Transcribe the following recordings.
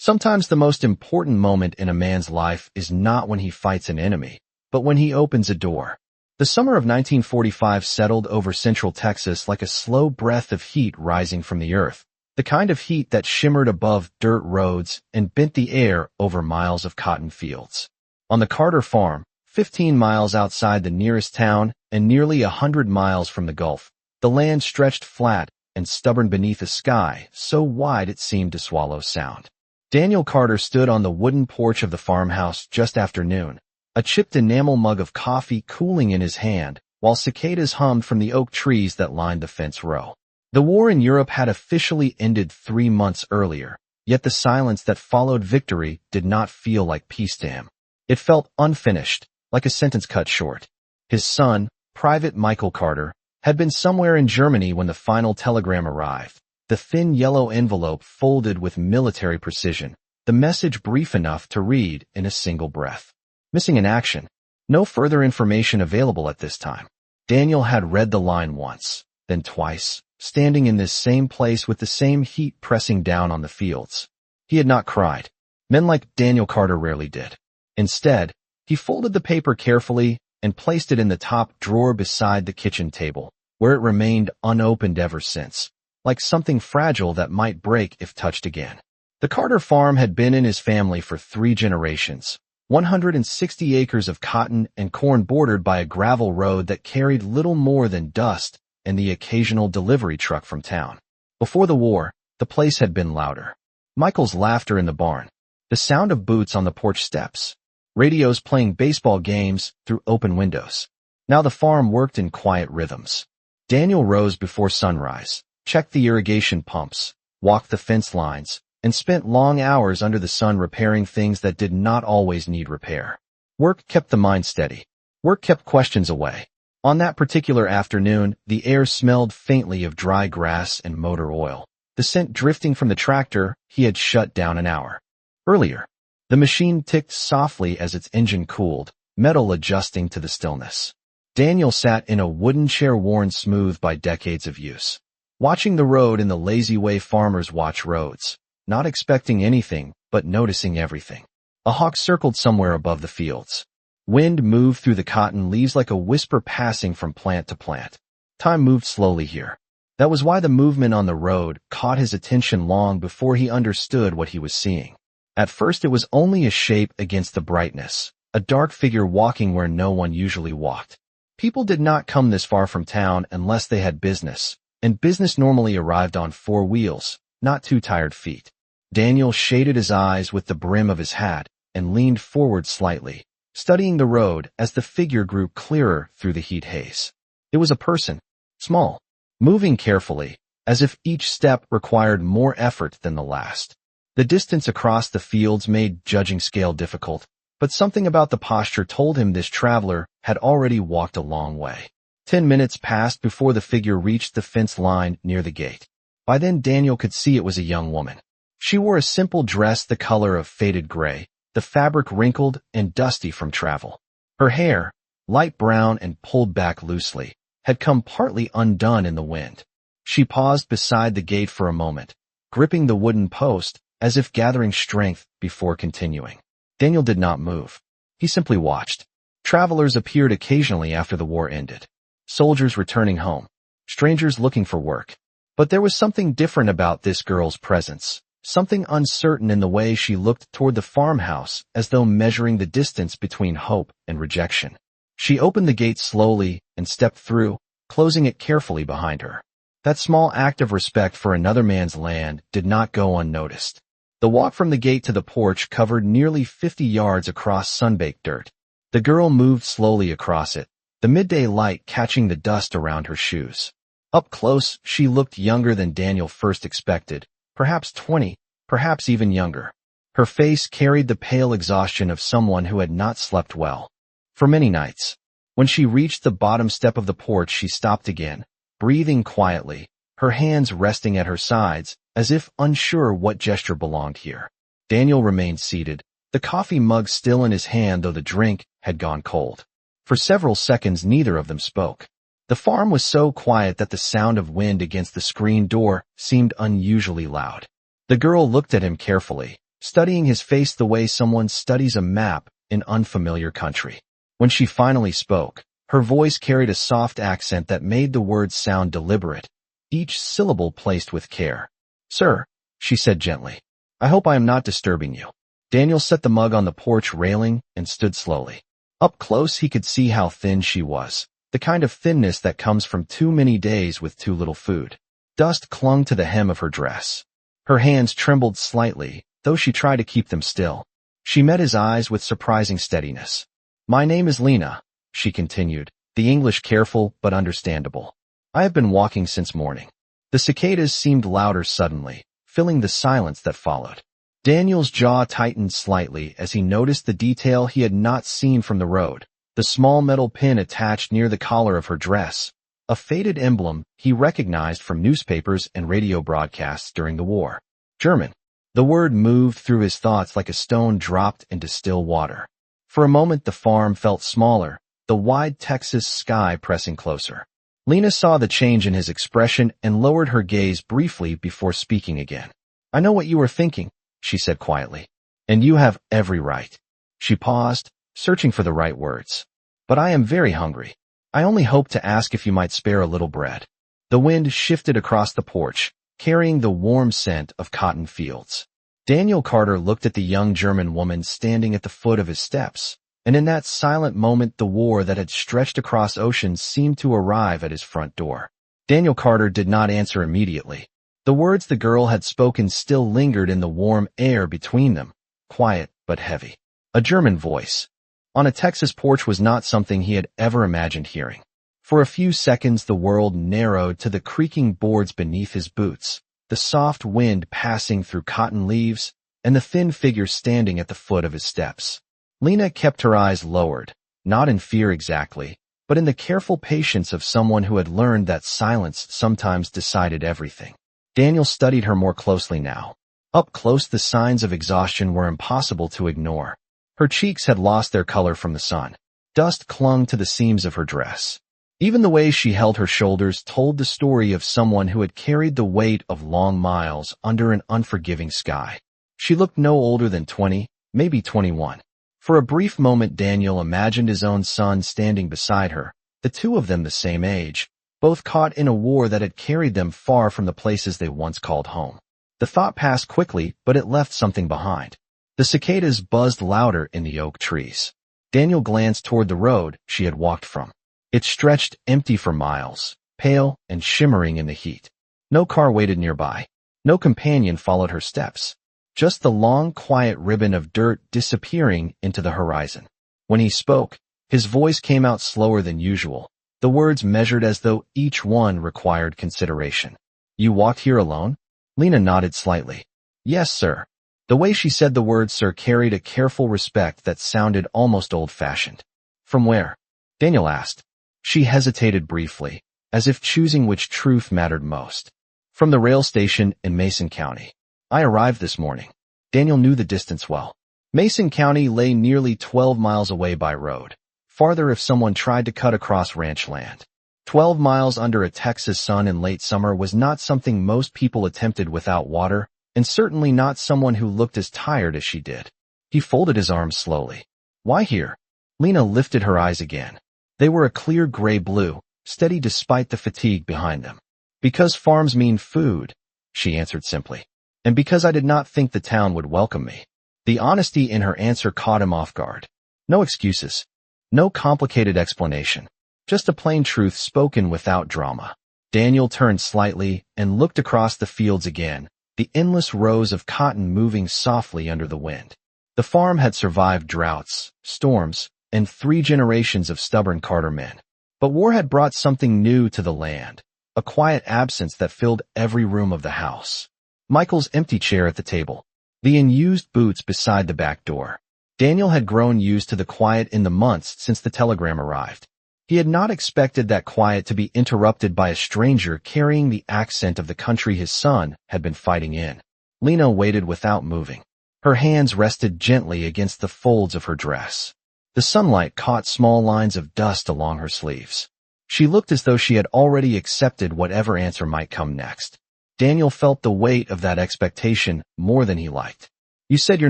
Sometimes the most important moment in a man's life is not when he fights an enemy, but when he opens a door. The summer of 1945 settled over central Texas like a slow breath of heat rising from the earth, the kind of heat that shimmered above dirt roads and bent the air over miles of cotton fields. On the Carter farm, 15 miles outside the nearest town and nearly 100 miles from the Gulf, the land stretched flat and stubborn beneath a sky so wide it seemed to swallow sound. Daniel Carter stood on the wooden porch of the farmhouse just after noon, a chipped enamel mug of coffee cooling in his hand, while cicadas hummed from the oak trees that lined the fence row. The war in Europe had officially ended 3 months earlier, yet the silence that followed victory did not feel like peace to him. It felt unfinished, like a sentence cut short. His son, Private Michael Carter, had been somewhere in Germany when the final telegram arrived. The thin yellow envelope folded with military precision, the message brief enough to read in a single breath. Missing in action. No further information available at this time. Daniel had read the line once, then twice, standing in this same place with the same heat pressing down on the fields. He had not cried. Men like Daniel Carter rarely did. Instead, he folded the paper carefully and placed it in the top drawer beside the kitchen table, where it remained unopened ever since, like something fragile that might break if touched again. The Carter farm had been in his family for 3 generations, 160 acres of cotton and corn bordered by a gravel road that carried little more than dust and the occasional delivery truck from town. Before the war, the place had been louder. Michael's laughter in the barn, the sound of boots on the porch steps, radios playing baseball games through open windows. Now the farm worked in quiet rhythms. Daniel rose before sunrise, checked the irrigation pumps, walked the fence lines, and spent long hours under the sun repairing things that did not always need repair. Work kept the mind steady. Work kept questions away. On that particular afternoon, the air smelled faintly of dry grass and motor oil, the scent drifting from the tractor he had shut down an hour earlier. The machine ticked softly as its engine cooled, metal adjusting to the stillness. Daniel sat in a wooden chair worn smooth by decades of use, watching the road in the lazy way farmers watch roads, not expecting anything but noticing everything. A hawk circled somewhere above the fields. Wind moved through the cotton leaves like a whisper passing from plant to plant. Time moved slowly here. That was why the movement on the road caught his attention long before he understood what he was seeing. At first it was only a shape against the brightness, a dark figure walking where no one usually walked. People did not come this far from town unless they had business, and business normally arrived on 4 wheels, not 2 tired feet. Daniel shaded his eyes with the brim of his hat and leaned forward slightly, studying the road as the figure grew clearer through the heat haze. It was a person, small, moving carefully, as if each step required more effort than the last. The distance across the fields made judging scale difficult, but something about the posture told him this traveler had already walked a long way. 10 minutes passed before the figure reached the fence line near the gate. By then Daniel could see it was a young woman. She wore a simple dress the color of faded gray, the fabric wrinkled and dusty from travel. Her hair, light brown and pulled back loosely, had come partly undone in the wind. She paused beside the gate for a moment, gripping the wooden post as if gathering strength before continuing. Daniel did not move. He simply watched. Travelers appeared occasionally after the war ended. Soldiers returning home. Strangers looking for work. But there was something different about this girl's presence, something uncertain in the way she looked toward the farmhouse as though measuring the distance between hope and rejection. She opened the gate slowly and stepped through, closing it carefully behind her. That small act of respect for another man's land did not go unnoticed. The walk from the gate to the porch covered nearly 50 yards across sun-baked dirt. The girl moved slowly across it, the midday light catching the dust around her shoes. Up close, she looked younger than Daniel first expected, perhaps 20, perhaps even younger. Her face carried the pale exhaustion of someone who had not slept well for many nights. When she reached the bottom step of the porch, she stopped again, breathing quietly, her hands resting at her sides, as if unsure what gesture belonged here. Daniel remained seated, the coffee mug still in his hand though the drink had gone cold. For several seconds neither of them spoke. The farm was so quiet that the sound of wind against the screen door seemed unusually loud. The girl looked at him carefully, studying his face the way someone studies a map in unfamiliar country. When she finally spoke, her voice carried a soft accent that made the words sound deliberate, each syllable placed with care. "Sir," she said gently, "I hope I am not disturbing you." Daniel set the mug on the porch railing and stood slowly. Up close he could see how thin she was, the kind of thinness that comes from too many days with too little food. Dust clung to the hem of her dress. Her hands trembled slightly, though she tried to keep them still. She met his eyes with surprising steadiness. "My name is Lena," she continued, the English careful but understandable. "I have been walking since morning." The cicadas seemed louder suddenly, filling the silence that followed. Daniel's jaw tightened slightly as he noticed the detail he had not seen from the road, the small metal pin attached near the collar of her dress, a faded emblem he recognized from newspapers and radio broadcasts during the war. German. The word moved through his thoughts like a stone dropped into still water. For a moment the farm felt smaller, the wide Texas sky pressing closer. Lena saw the change in his expression and lowered her gaze briefly before speaking again. "I know what you are thinking," she said quietly. "And you have every right." She paused, searching for the right words. "But I am very hungry. I only hope to ask if you might spare a little bread." The wind shifted across the porch, carrying the warm scent of cotton fields. Daniel Carter looked at the young German woman standing at the foot of his steps, and in that silent moment the war that had stretched across oceans seemed to arrive at his front door. Daniel Carter did not answer immediately. The words the girl had spoken still lingered in the warm air between them, quiet but heavy. A German voice on a Texas porch was not something he had ever imagined hearing. For a few seconds the world narrowed to the creaking boards beneath his boots, the soft wind passing through cotton leaves, and the thin figure standing at the foot of his steps. Lena kept her eyes lowered, not in fear exactly, but in the careful patience of someone who had learned that silence sometimes decided everything. Daniel studied her more closely now. Up close the signs of exhaustion were impossible to ignore. Her cheeks had lost their color from the sun. Dust clung to the seams of her dress. Even the way she held her shoulders told the story of someone who had carried the weight of long miles under an unforgiving sky. She looked no older than 20, maybe 21. For a brief moment Daniel imagined his own son standing beside her, the two of them the same age, both caught in a war that had carried them far from the places they once called home. The thought passed quickly, but it left something behind. The cicadas buzzed louder in the oak trees. Daniel glanced toward the road she had walked from. It stretched empty for miles, pale and shimmering in the heat. No car waited nearby. No companion followed her steps. Just the long, quiet ribbon of dirt disappearing into the horizon. When he spoke, his voice came out slower than usual, the words measured as though each one required consideration. "You walked here alone?" Lena nodded slightly. "Yes, sir." The way she said the word sir carried a careful respect that sounded almost old-fashioned. "From where?" Daniel asked. She hesitated briefly, as if choosing which truth mattered most. "From the rail station in Mason County. I arrived this morning." Daniel knew the distance well. Mason County lay nearly 12 miles away by road, farther if someone tried to cut across ranch land. 12 miles under a Texas sun in late summer was not something most people attempted without water, and certainly not someone who looked as tired as she did. He folded his arms slowly. "Why here?" Lena lifted her eyes again. They were a clear gray blue, steady despite the fatigue behind them. "Because farms mean food," she answered simply. "And because I did not think the town would welcome me." The honesty in her answer caught him off guard. No excuses. No complicated explanation. Just a plain truth spoken without drama. Daniel turned slightly and looked across the fields again, the endless rows of cotton moving softly under the wind. The farm had survived droughts, storms, and 3 generations of stubborn Carter men. But war had brought something new to the land, a quiet absence that filled every room of the house. Michael's empty chair at the table, the unused boots beside the back door. Daniel had grown used to the quiet in the months since the telegram arrived. He had not expected that quiet to be interrupted by a stranger carrying the accent of the country his son had been fighting in. Lena waited without moving. Her hands rested gently against the folds of her dress. The sunlight caught small lines of dust along her sleeves. She looked as though she had already accepted whatever answer might come next. Daniel felt the weight of that expectation more than he liked. You said your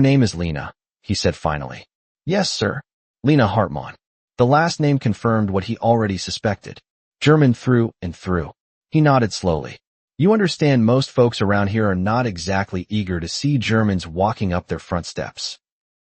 name is Lena, he said finally. Yes, sir. Lena Hartmann. The last name confirmed what he already suspected. German through and through. He nodded slowly. You understand most folks around here are not exactly eager to see Germans walking up their front steps.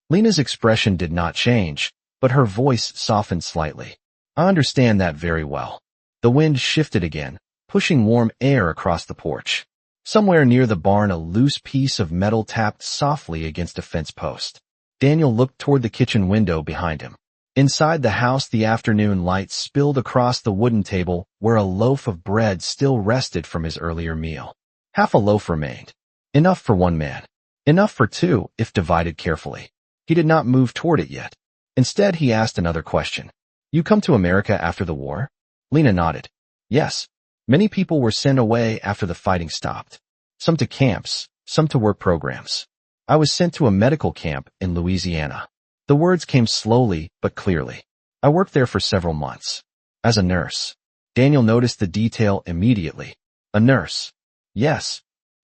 Lena's expression did not change, but her voice softened slightly. I understand that very well. The wind shifted again, pushing warm air across the porch. Somewhere near the barn, a loose piece of metal tapped softly against a fence post. Daniel looked toward the kitchen window behind him. Inside the house, the afternoon light spilled across the wooden table where a loaf of bread still rested from his earlier meal. Half a loaf remained. Enough for one man. Enough for two if divided carefully. He did not move toward it yet. Instead, he asked another question. You come to America after the war? Lena nodded. Yes. Many people were sent away after the fighting stopped. Some to camps, some to work programs. I was sent to a medical camp in Louisiana. The words came slowly but clearly. I worked there for several months. As a nurse. Daniel noticed the detail immediately. A nurse. Yes.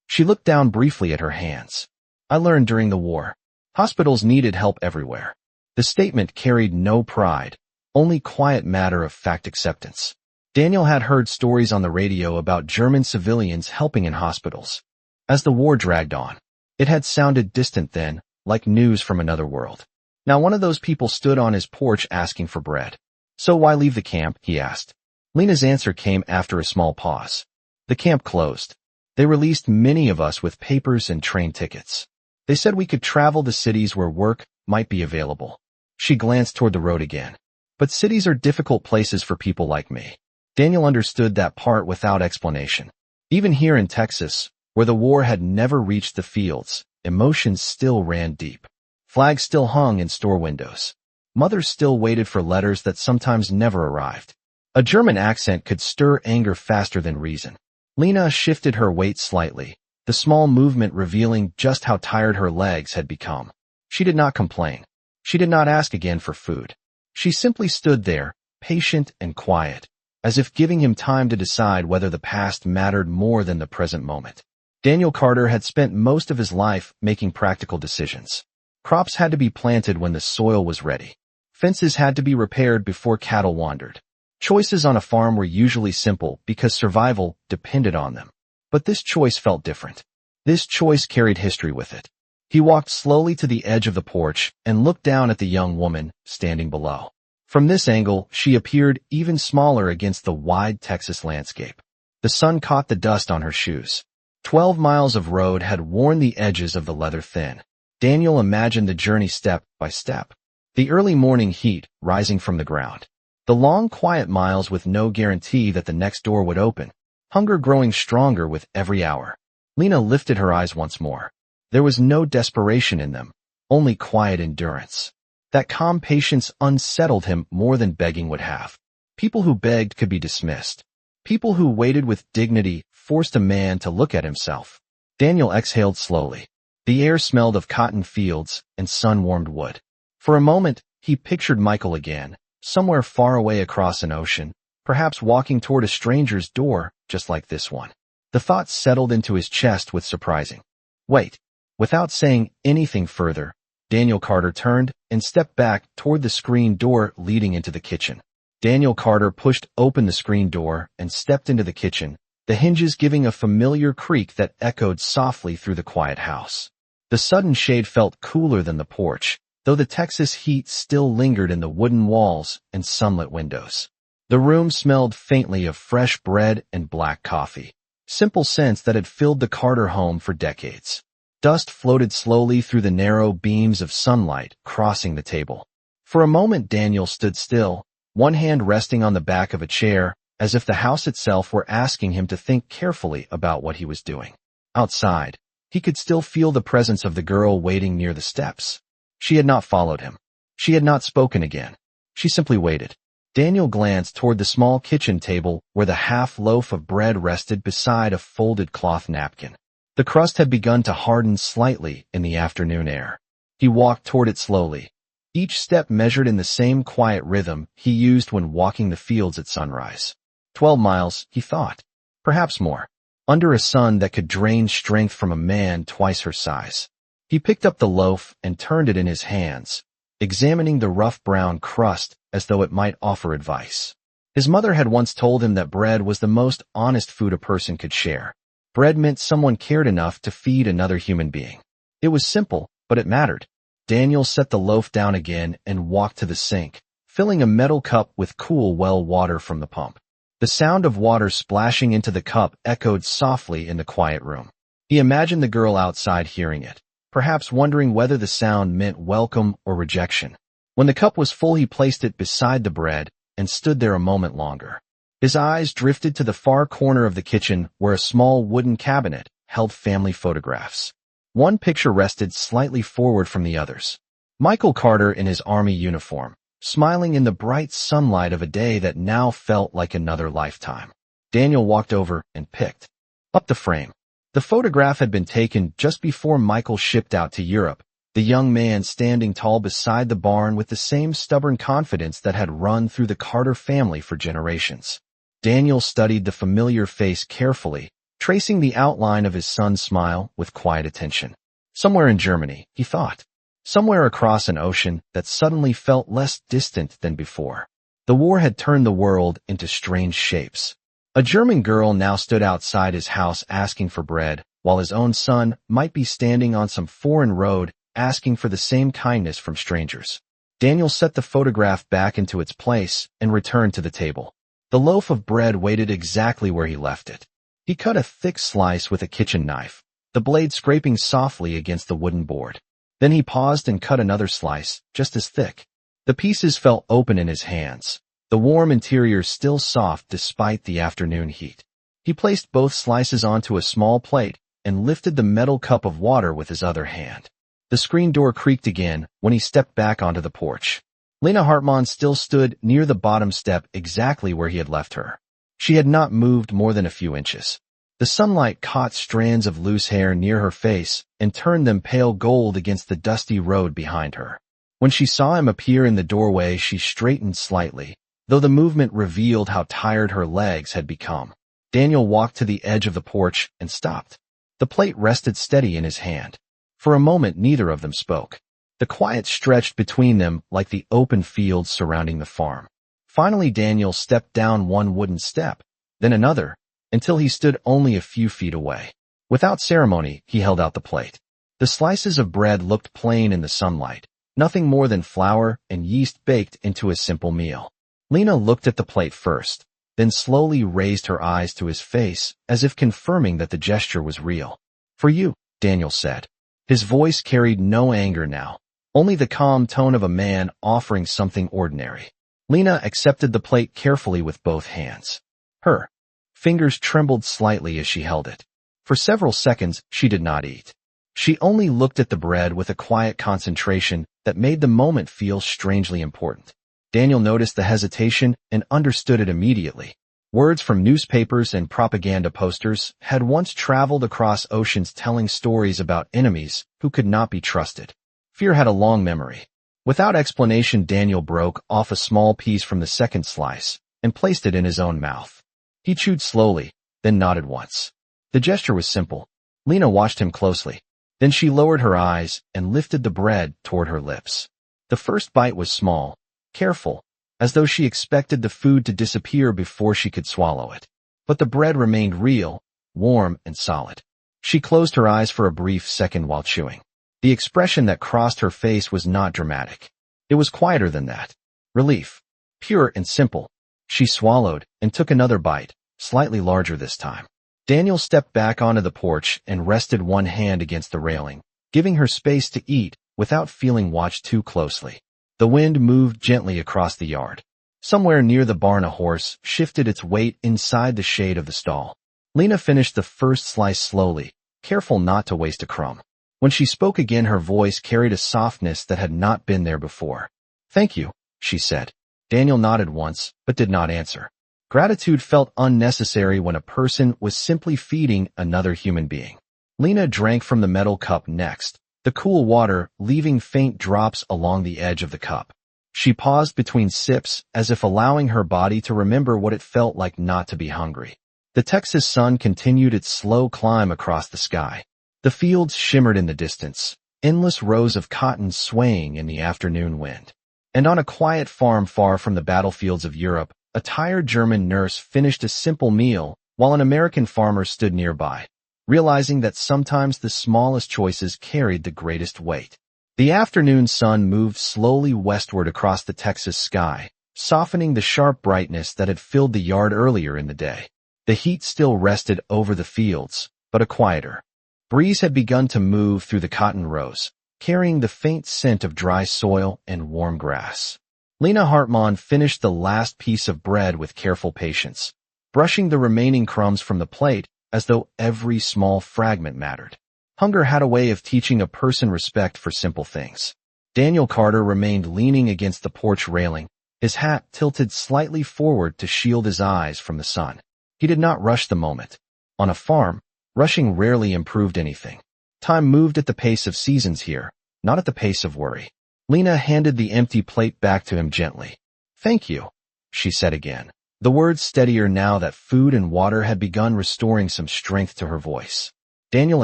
She looked down briefly at her hands. I learned during the war. Hospitals needed help everywhere. The statement carried no pride, only quiet matter-of-fact acceptance. Daniel had heard stories on the radio about German civilians helping in hospitals. As the war dragged on, it had sounded distant then, like news from another world. Now one of those people stood on his porch asking for bread. So why leave the camp, he asked. Lena's answer came after a small pause. The camp closed. They released many of us with papers and train tickets. They said we could travel to cities where work might be available. She glanced toward the road again. But cities are difficult places for people like me. Daniel understood that part without explanation. Even here in Texas, where the war had never reached the fields, emotions still ran deep. Flags still hung in store windows. Mothers still waited for letters that sometimes never arrived. A German accent could stir anger faster than reason. Lena shifted her weight slightly, the small movement revealing just how tired her legs had become. She did not complain. She did not ask again for food. She simply stood there, patient and quiet, as if giving him time to decide whether the past mattered more than the present moment. Daniel Carter had spent most of his life making practical decisions. Crops had to be planted when the soil was ready. Fences had to be repaired before cattle wandered. Choices on a farm were usually simple because survival depended on them. But this choice felt different. This choice carried history with it. He walked slowly to the edge of the porch and looked down at the young woman standing below. From this angle, she appeared even smaller against the wide Texas landscape. The sun caught the dust on her shoes. 12 miles of road had worn the edges of the leather thin. Daniel imagined the journey step by step. The early morning heat rising from the ground. The long, quiet miles with no guarantee that the next door would open. Hunger growing stronger with every hour. Lena lifted her eyes once more. There was no desperation in them, only quiet endurance. That calm patience unsettled him more than begging would have. People who begged could be dismissed. People who waited with dignity forced a man to look at himself. Daniel exhaled slowly. The air smelled of cotton fields and sun-warmed wood. For a moment, he pictured Michael again, somewhere far away across an ocean, perhaps walking toward a stranger's door, just like this one. The thought settled into his chest with surprising. Wait. Without saying anything further, Daniel Carter turned and stepped back toward the screen door leading into the kitchen. Daniel Carter pushed open the screen door and stepped into the kitchen, the hinges giving a familiar creak that echoed softly through the quiet house. The sudden shade felt cooler than the porch, though the Texas heat still lingered in the wooden walls and sunlit windows. The room smelled faintly of fresh bread and black coffee, simple scents that had filled the Carter home for decades. Dust floated slowly through the narrow beams of sunlight crossing the table. For a moment Daniel stood still, one hand resting on the back of a chair, as if the house itself were asking him to think carefully about what he was doing. Outside, he could still feel the presence of the girl waiting near the steps. She had not followed him. She had not spoken again. She simply waited. Daniel glanced toward the small kitchen table where the half loaf of bread rested beside a folded cloth napkin. The crust had begun to harden slightly in the afternoon air. He walked toward it slowly, each step measured in the same quiet rhythm he used when walking the fields at sunrise. 12 miles, he thought. Perhaps more. Under a sun that could drain strength from a man twice her size. He picked up the loaf and turned it in his hands, examining the rough brown crust as though it might offer advice. His mother had once told him that bread was the most honest food a person could share. Bread meant someone cared enough to feed another human being. It was simple, but it mattered. Daniel set the loaf down again and walked to the sink, filling a metal cup with cool well water from the pump. The sound of water splashing into the cup echoed softly in the quiet room. He imagined the girl outside hearing it, perhaps wondering whether the sound meant welcome or rejection. When the cup was full, he placed it beside the bread and stood there a moment longer. His eyes drifted to the far corner of the kitchen where a small wooden cabinet held family photographs. One picture rested slightly forward from the others. Michael Carter in his army uniform, smiling in the bright sunlight of a day that now felt like another lifetime. Daniel walked over and picked up the frame. The photograph had been taken just before Michael shipped out to Europe, the young man standing tall beside the barn with the same stubborn confidence that had run through the Carter family for generations. Daniel studied the familiar face carefully, tracing the outline of his son's smile with quiet attention. Somewhere in Germany, he thought. Somewhere across an ocean that suddenly felt less distant than before. The war had turned the world into strange shapes. A German girl now stood outside his house asking for bread, while his own son might be standing on some foreign road asking for the same kindness from strangers. Daniel set the photograph back into its place and returned to the table. The loaf of bread waited exactly where he left it. He cut a thick slice with a kitchen knife, the blade scraping softly against the wooden board. Then he paused and cut another slice, just as thick. The pieces fell open in his hands, the warm interior still soft despite the afternoon heat. He placed both slices onto a small plate and lifted the metal cup of water with his other hand. The screen door creaked again when he stepped back onto the porch. Lena Hartmann still stood near the bottom step exactly where he had left her. She had not moved more than a few inches. The sunlight caught strands of loose hair near her face and turned them pale gold against the dusty road behind her. When she saw him appear in the doorway, she straightened slightly, though the movement revealed how tired her legs had become. Daniel walked to the edge of the porch and stopped. The plate rested steady in his hand. For a moment, neither of them spoke. The quiet stretched between them like the open fields surrounding the farm. Finally, Daniel stepped down one wooden step, then another, until he stood only a few feet away. Without ceremony, he held out the plate. The slices of bread looked plain in the sunlight, nothing more than flour and yeast baked into a simple meal. Lena looked at the plate first, then slowly raised her eyes to his face as if confirming that the gesture was real. "For you," Daniel said. His voice carried no anger now, only the calm tone of a man offering something ordinary. Lena accepted the plate carefully with both hands. Her fingers trembled slightly as she held it. For several seconds, she did not eat. She only looked at the bread with a quiet concentration that made the moment feel strangely important. Daniel noticed the hesitation and understood it immediately. Words from newspapers and propaganda posters had once traveled across oceans telling stories about enemies who could not be trusted. Fear had a long memory. Without explanation, Daniel broke off a small piece from the second slice and placed it in his own mouth. He chewed slowly, then nodded once. The gesture was simple. Lena watched him closely. Then she lowered her eyes and lifted the bread toward her lips. The first bite was small, careful, as though she expected the food to disappear before she could swallow it. But the bread remained real, warm, and solid. She closed her eyes for a brief second while chewing. The expression that crossed her face was not dramatic. It was quieter than that. Relief. Pure and simple. She swallowed and took another bite, slightly larger this time. Daniel stepped back onto the porch and rested one hand against the railing, giving her space to eat without feeling watched too closely. The wind moved gently across the yard. Somewhere near the barn, a horse shifted its weight inside the shade of the stall. Lena finished the first slice slowly, careful not to waste a crumb. When she spoke again, her voice carried a softness that had not been there before. "Thank you," she said. Daniel nodded once, but did not answer. Gratitude felt unnecessary when a person was simply feeding another human being. Lena drank from the metal cup next, the cool water leaving faint drops along the edge of the cup. She paused between sips as if allowing her body to remember what it felt like not to be hungry. The Texas sun continued its slow climb across the sky. The fields shimmered in the distance, endless rows of cotton swaying in the afternoon wind. And on a quiet farm far from the battlefields of Europe, a tired German nurse finished a simple meal while an American farmer stood nearby, realizing that sometimes the smallest choices carried the greatest weight. The afternoon sun moved slowly westward across the Texas sky, softening the sharp brightness that had filled the yard earlier in the day. The heat still rested over the fields, but a quieter breeze had begun to move through the cotton rows, carrying the faint scent of dry soil and warm grass. Lena Hartmann finished the last piece of bread with careful patience, brushing the remaining crumbs from the plate as though every small fragment mattered. Hunger had a way of teaching a person respect for simple things. Daniel Carter remained leaning against the porch railing, his hat tilted slightly forward to shield his eyes from the sun. He did not rush the moment. On a farm, rushing rarely improved anything. Time moved at the pace of seasons here, not at the pace of worry. Lena handed the empty plate back to him gently. "Thank you," she said again, the words steadier now that food and water had begun restoring some strength to her voice. Daniel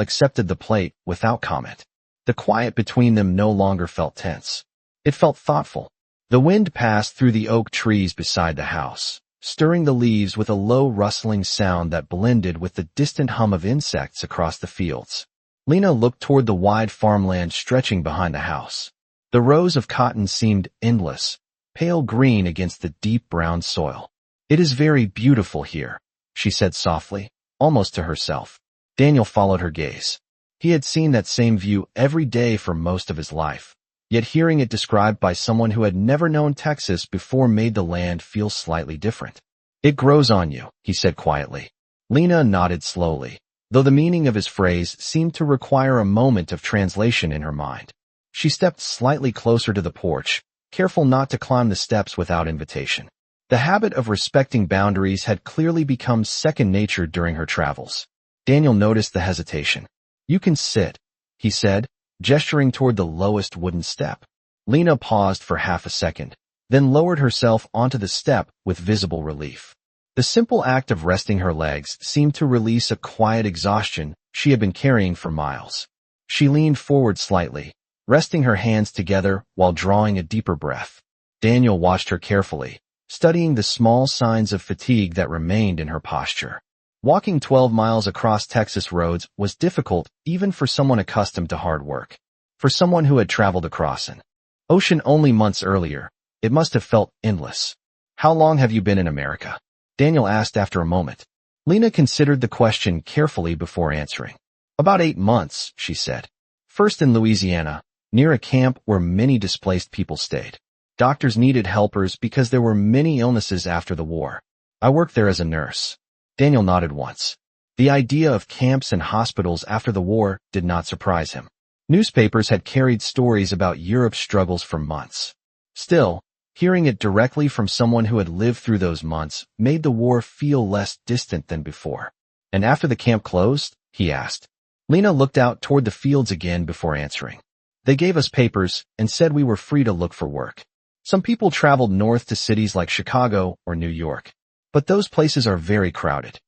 accepted the plate without comment. The quiet between them no longer felt tense. It felt thoughtful. The wind passed through the oak trees beside the house, stirring the leaves with a low rustling sound that blended with the distant hum of insects across the fields. Lena looked toward the wide farmland stretching behind the house. The rows of cotton seemed endless, pale green against the deep brown soil. "It is very beautiful here," she said softly, almost to herself. Daniel followed her gaze. He had seen that same view every day for most of his life, yet hearing it described by someone who had never known Texas before made the land feel slightly different. "It grows on you," he said quietly. Lena nodded slowly, though the meaning of his phrase seemed to require a moment of translation in her mind. She stepped slightly closer to the porch, careful not to climb the steps without invitation. The habit of respecting boundaries had clearly become second nature during her travels. Daniel noticed the hesitation. "You can sit," he said, gesturing toward the lowest wooden step. Lena paused for half a second, then lowered herself onto the step with visible relief. The simple act of resting her legs seemed to release a quiet exhaustion she had been carrying for miles. She leaned forward slightly, resting her hands together while drawing a deeper breath. Daniel watched her carefully, studying the small signs of fatigue that remained in her posture. Walking 12 miles across Texas roads was difficult even for someone accustomed to hard work. For someone who had traveled across an ocean only months earlier, it must have felt endless. "How long have you been in America?" Daniel asked after a moment. Lena considered the question carefully before answering. "About 8 months," she said. "First in Louisiana, near a camp where many displaced people stayed. Doctors needed helpers because there were many illnesses after the war. I worked there as a nurse." Daniel nodded once. The idea of camps and hospitals after the war did not surprise him. Newspapers had carried stories about Europe's struggles for months. Still, hearing it directly from someone who had lived through those months made the war feel less distant than before. "And after the camp closed?" he asked. Lena looked out toward the fields again before answering. "They gave us papers and said we were free to look for work. Some people traveled north to cities like Chicago or New York. But those places are very crowded."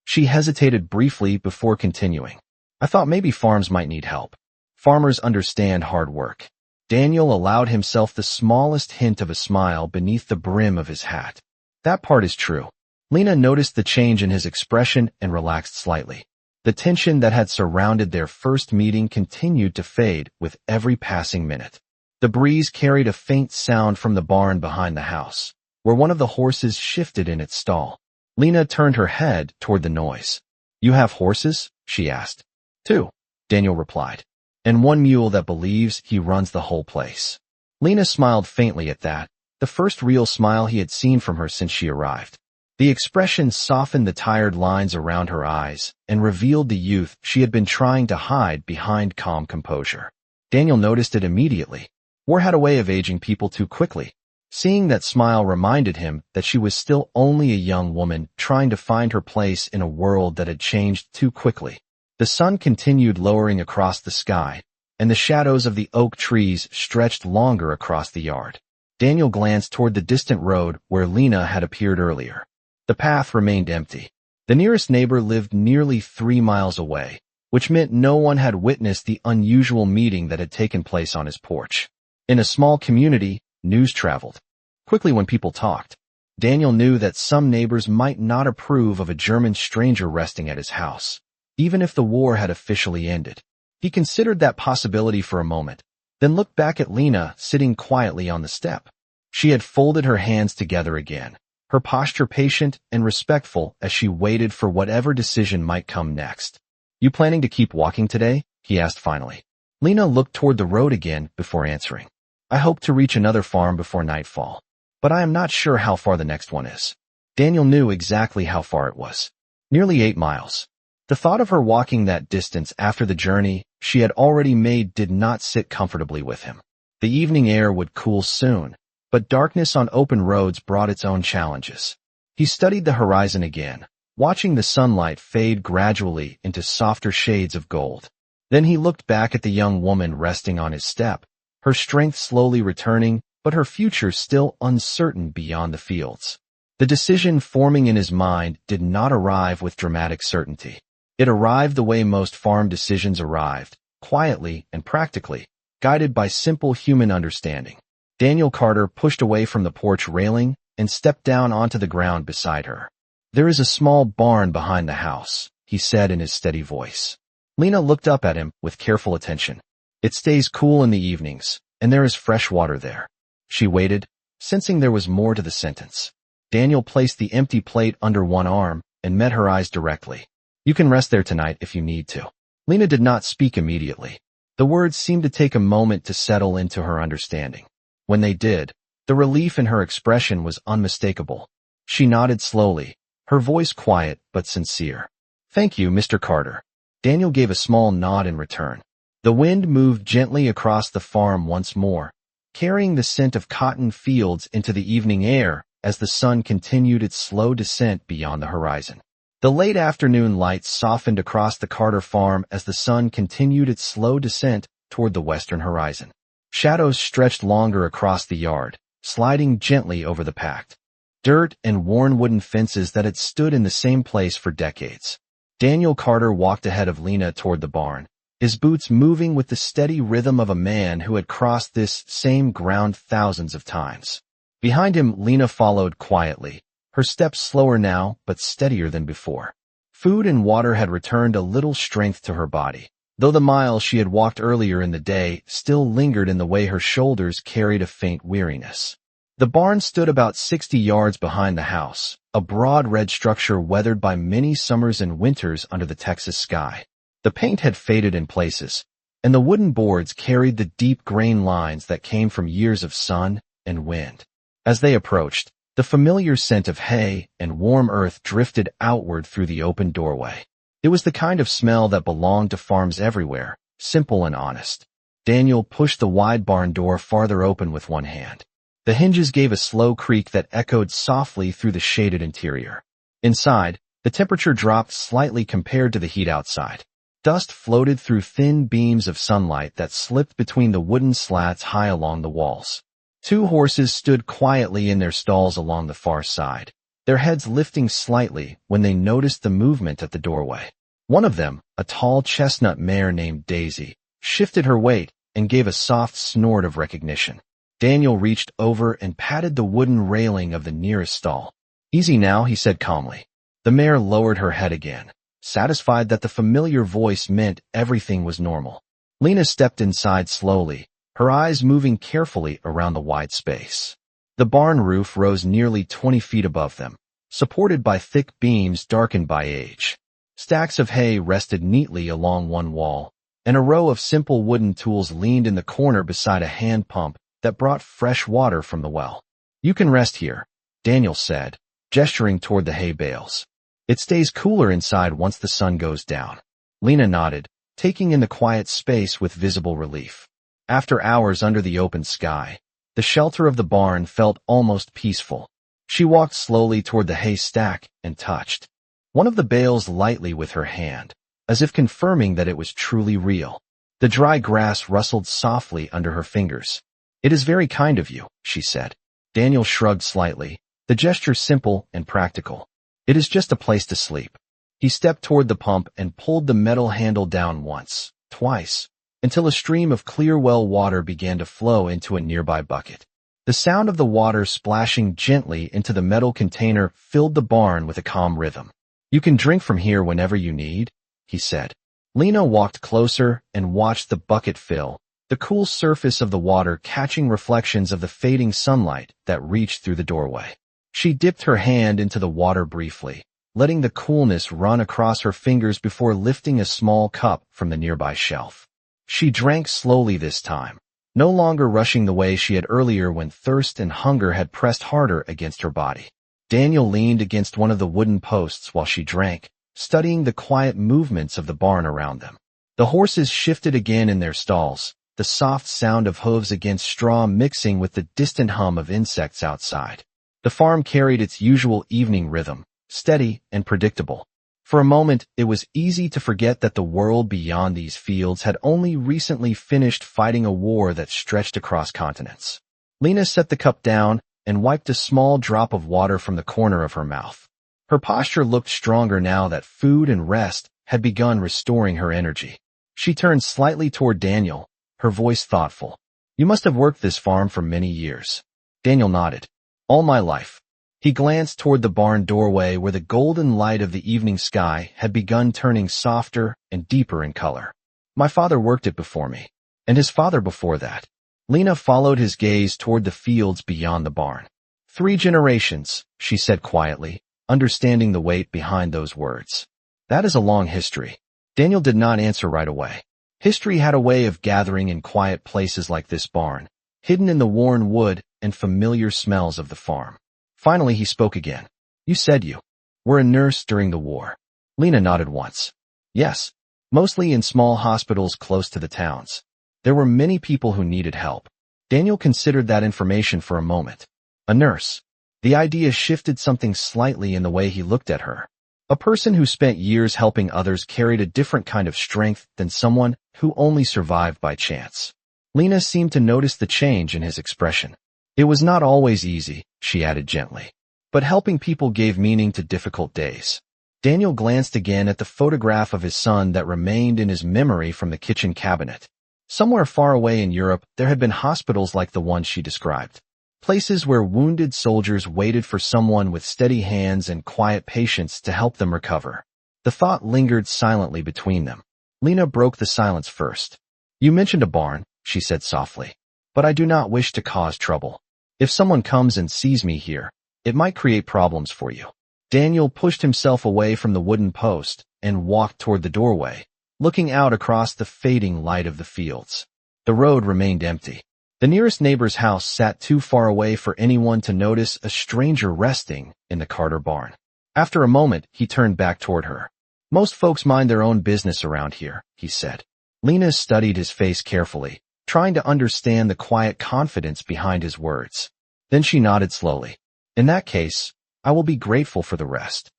She hesitated briefly before continuing. "I thought maybe farms might need help. Farmers understand hard work." Daniel allowed himself the smallest hint of a smile beneath the brim of his hat. "That part is true." Lena noticed the change in his expression and relaxed slightly. The tension that had surrounded their first meeting continued to fade with every passing minute. The breeze carried a faint sound from the barn behind the house, where one of the horses shifted in its stall. Lena turned her head toward the noise. "You have horses?" she asked. "2," Daniel replied. "And one mule that believes he runs the whole place." Lena smiled faintly at that, the first real smile he had seen from her since she arrived. The expression softened the tired lines around her eyes and revealed the youth she had been trying to hide behind calm composure. Daniel noticed it immediately. War had a way of aging people too quickly. Seeing that smile reminded him that she was still only a young woman trying to find her place in a world that had changed too quickly. The sun continued lowering across the sky, and the shadows of the oak trees stretched longer across the yard. Daniel glanced toward the distant road where Lena had appeared earlier. The path remained empty. The nearest neighbor lived nearly 3 miles away, which meant no one had witnessed the unusual meeting that had taken place on his porch. In a small community, news traveled quickly when people talked. Daniel knew that some neighbors might not approve of a German stranger resting at his house, even if the war had officially ended. He considered that possibility for a moment, then looked back at Lena sitting quietly on the step. She had folded her hands together again, her posture patient and respectful as she waited for whatever decision might come next. "You planning to keep walking today?" he asked finally. Lena looked toward the road again before answering. "I hope to reach another farm before nightfall, but I am not sure how far the next one is." Daniel knew exactly how far it was. Nearly 8 miles. The thought of her walking that distance after the journey she had already made did not sit comfortably with him. The evening air would cool soon, but darkness on open roads brought its own challenges. He studied the horizon again, watching the sunlight fade gradually into softer shades of gold. Then he looked back at the young woman resting on his step, her strength slowly returning, but her future still uncertain beyond the fields. The decision forming in his mind did not arrive with dramatic certainty. It arrived the way most farm decisions arrived, quietly and practically, guided by simple human understanding. Daniel Carter pushed away from the porch railing and stepped down onto the ground beside her. "There is a small barn behind the house," he said in his steady voice. Lena looked up at him with careful attention. "It stays cool in the evenings, and there is fresh water there." She waited, sensing there was more to the sentence. Daniel placed the empty plate under one arm and met her eyes directly. "You can rest there tonight if you need to." Lena did not speak immediately. The words seemed to take a moment to settle into her understanding. When they did, the relief in her expression was unmistakable. She nodded slowly, her voice quiet but sincere. "Thank you, Mr. Carter." Daniel gave a small nod in return. The wind moved gently across the farm once more, carrying the scent of cotton fields into the evening air as the sun continued its slow descent beyond the horizon. The late afternoon light softened across the Carter farm as the sun continued its slow descent toward the western horizon. Shadows stretched longer across the yard, sliding gently over the packed dirt and worn wooden fences that had stood in the same place for decades. Daniel Carter walked ahead of Lena toward the barn, his boots moving with the steady rhythm of a man who had crossed this same ground thousands of times. Behind him, Lena followed quietly, her steps slower now but steadier than before. Food and water had returned a little strength to her body, though the miles she had walked earlier in the day still lingered in the way her shoulders carried a faint weariness. The barn stood about 60 yards behind the house, a broad red structure weathered by many summers and winters under the Texas sky. The paint had faded in places, and the wooden boards carried the deep grain lines that came from years of sun and wind. As they approached, the familiar scent of hay and warm earth drifted outward through the open doorway. It was the kind of smell that belonged to farms everywhere, simple and honest. Daniel pushed the wide barn door farther open with one hand. The hinges gave a slow creak that echoed softly through the shaded interior. Inside, the temperature dropped slightly compared to the heat outside. Dust floated through thin beams of sunlight that slipped between the wooden slats high along the walls. 2 horses stood quietly in their stalls along the far side, their heads lifting slightly when they noticed the movement at the doorway. One of them, a tall chestnut mare named Daisy, shifted her weight and gave a soft snort of recognition. Daniel reached over and patted the wooden railing of the nearest stall. "Easy now," he said calmly. The mare lowered her head again, satisfied that the familiar voice meant everything was normal. Lena stepped inside slowly, her eyes moving carefully around the wide space. The barn roof rose nearly 20 feet above them, supported by thick beams darkened by age. Stacks of hay rested neatly along one wall, and a row of simple wooden tools leaned in the corner beside a hand pump that brought fresh water from the well. "You can rest here," Daniel said, gesturing toward the hay bales. "It stays cooler inside once the sun goes down." Lena nodded, taking in the quiet space with visible relief. After hours under the open sky, the shelter of the barn felt almost peaceful. She walked slowly toward the hay stack and touched one of the bales lightly with her hand, as if confirming that it was truly real. The dry grass rustled softly under her fingers. "It is very kind of you," she said. Daniel shrugged slightly, the gesture simple and practical. "It is just a place to sleep." He stepped toward the pump and pulled the metal handle down once, twice, until a stream of clear well water began to flow into a nearby bucket. The sound of the water splashing gently into the metal container filled the barn with a calm rhythm. "You can drink from here whenever you need," he said. Lena walked closer and watched the bucket fill, the cool surface of the water catching reflections of the fading sunlight that reached through the doorway. She dipped her hand into the water briefly, letting the coolness run across her fingers before lifting a small cup from the nearby shelf. She drank slowly this time, no longer rushing the way she had earlier when thirst and hunger had pressed harder against her body. Daniel leaned against one of the wooden posts while she drank, studying the quiet movements of the barn around them. The horses shifted again in their stalls, the soft sound of hooves against straw mixing with the distant hum of insects outside. The farm carried its usual evening rhythm, steady and predictable. For a moment, it was easy to forget that the world beyond these fields had only recently finished fighting a war that stretched across continents. Lena set the cup down and wiped a small drop of water from the corner of her mouth. Her posture looked stronger now that food and rest had begun restoring her energy. She turned slightly toward Daniel, her voice thoughtful. "You must have worked this farm for many years." Daniel nodded. "All my life." He glanced toward the barn doorway where the golden light of the evening sky had begun turning softer and deeper in color. "My father worked it before me, and his father before that." Lena followed his gaze toward the fields beyond the barn. "3 generations," she said quietly, understanding the weight behind those words. "That is a long history." Daniel did not answer right away. History had a way of gathering in quiet places like this barn, hidden in the worn wood and familiar smells of the farm. Finally, he spoke again. "You said you were a nurse during the war." Lena nodded once. "Yes, mostly in small hospitals close to the towns. There were many people who needed help." Daniel considered that information for a moment. A nurse. The idea shifted something slightly in the way he looked at her. A person who spent years helping others carried a different kind of strength than someone who only survived by chance. Lena seemed to notice the change in his expression. "It was not always easy," she added gently, "but helping people gave meaning to difficult days." Daniel glanced again at the photograph of his son that remained in his memory from the kitchen cabinet. Somewhere far away in Europe, there had been hospitals like the one she described. Places where wounded soldiers waited for someone with steady hands and quiet patience to help them recover. The thought lingered silently between them. Lena broke the silence first. "You mentioned a barn," she said softly, "but I do not wish to cause trouble. If someone comes and sees me here, it might create problems for you." Daniel pushed himself away from the wooden post and walked toward the doorway, looking out across the fading light of the fields. The road remained empty. The nearest neighbor's house sat too far away for anyone to notice a stranger resting in the Carter barn. After a moment, he turned back toward her. "Most folks mind their own business around here," he said. Lena studied his face carefully, trying to understand the quiet confidence behind his words. Then she nodded slowly. "In that case, I will be grateful for the rest."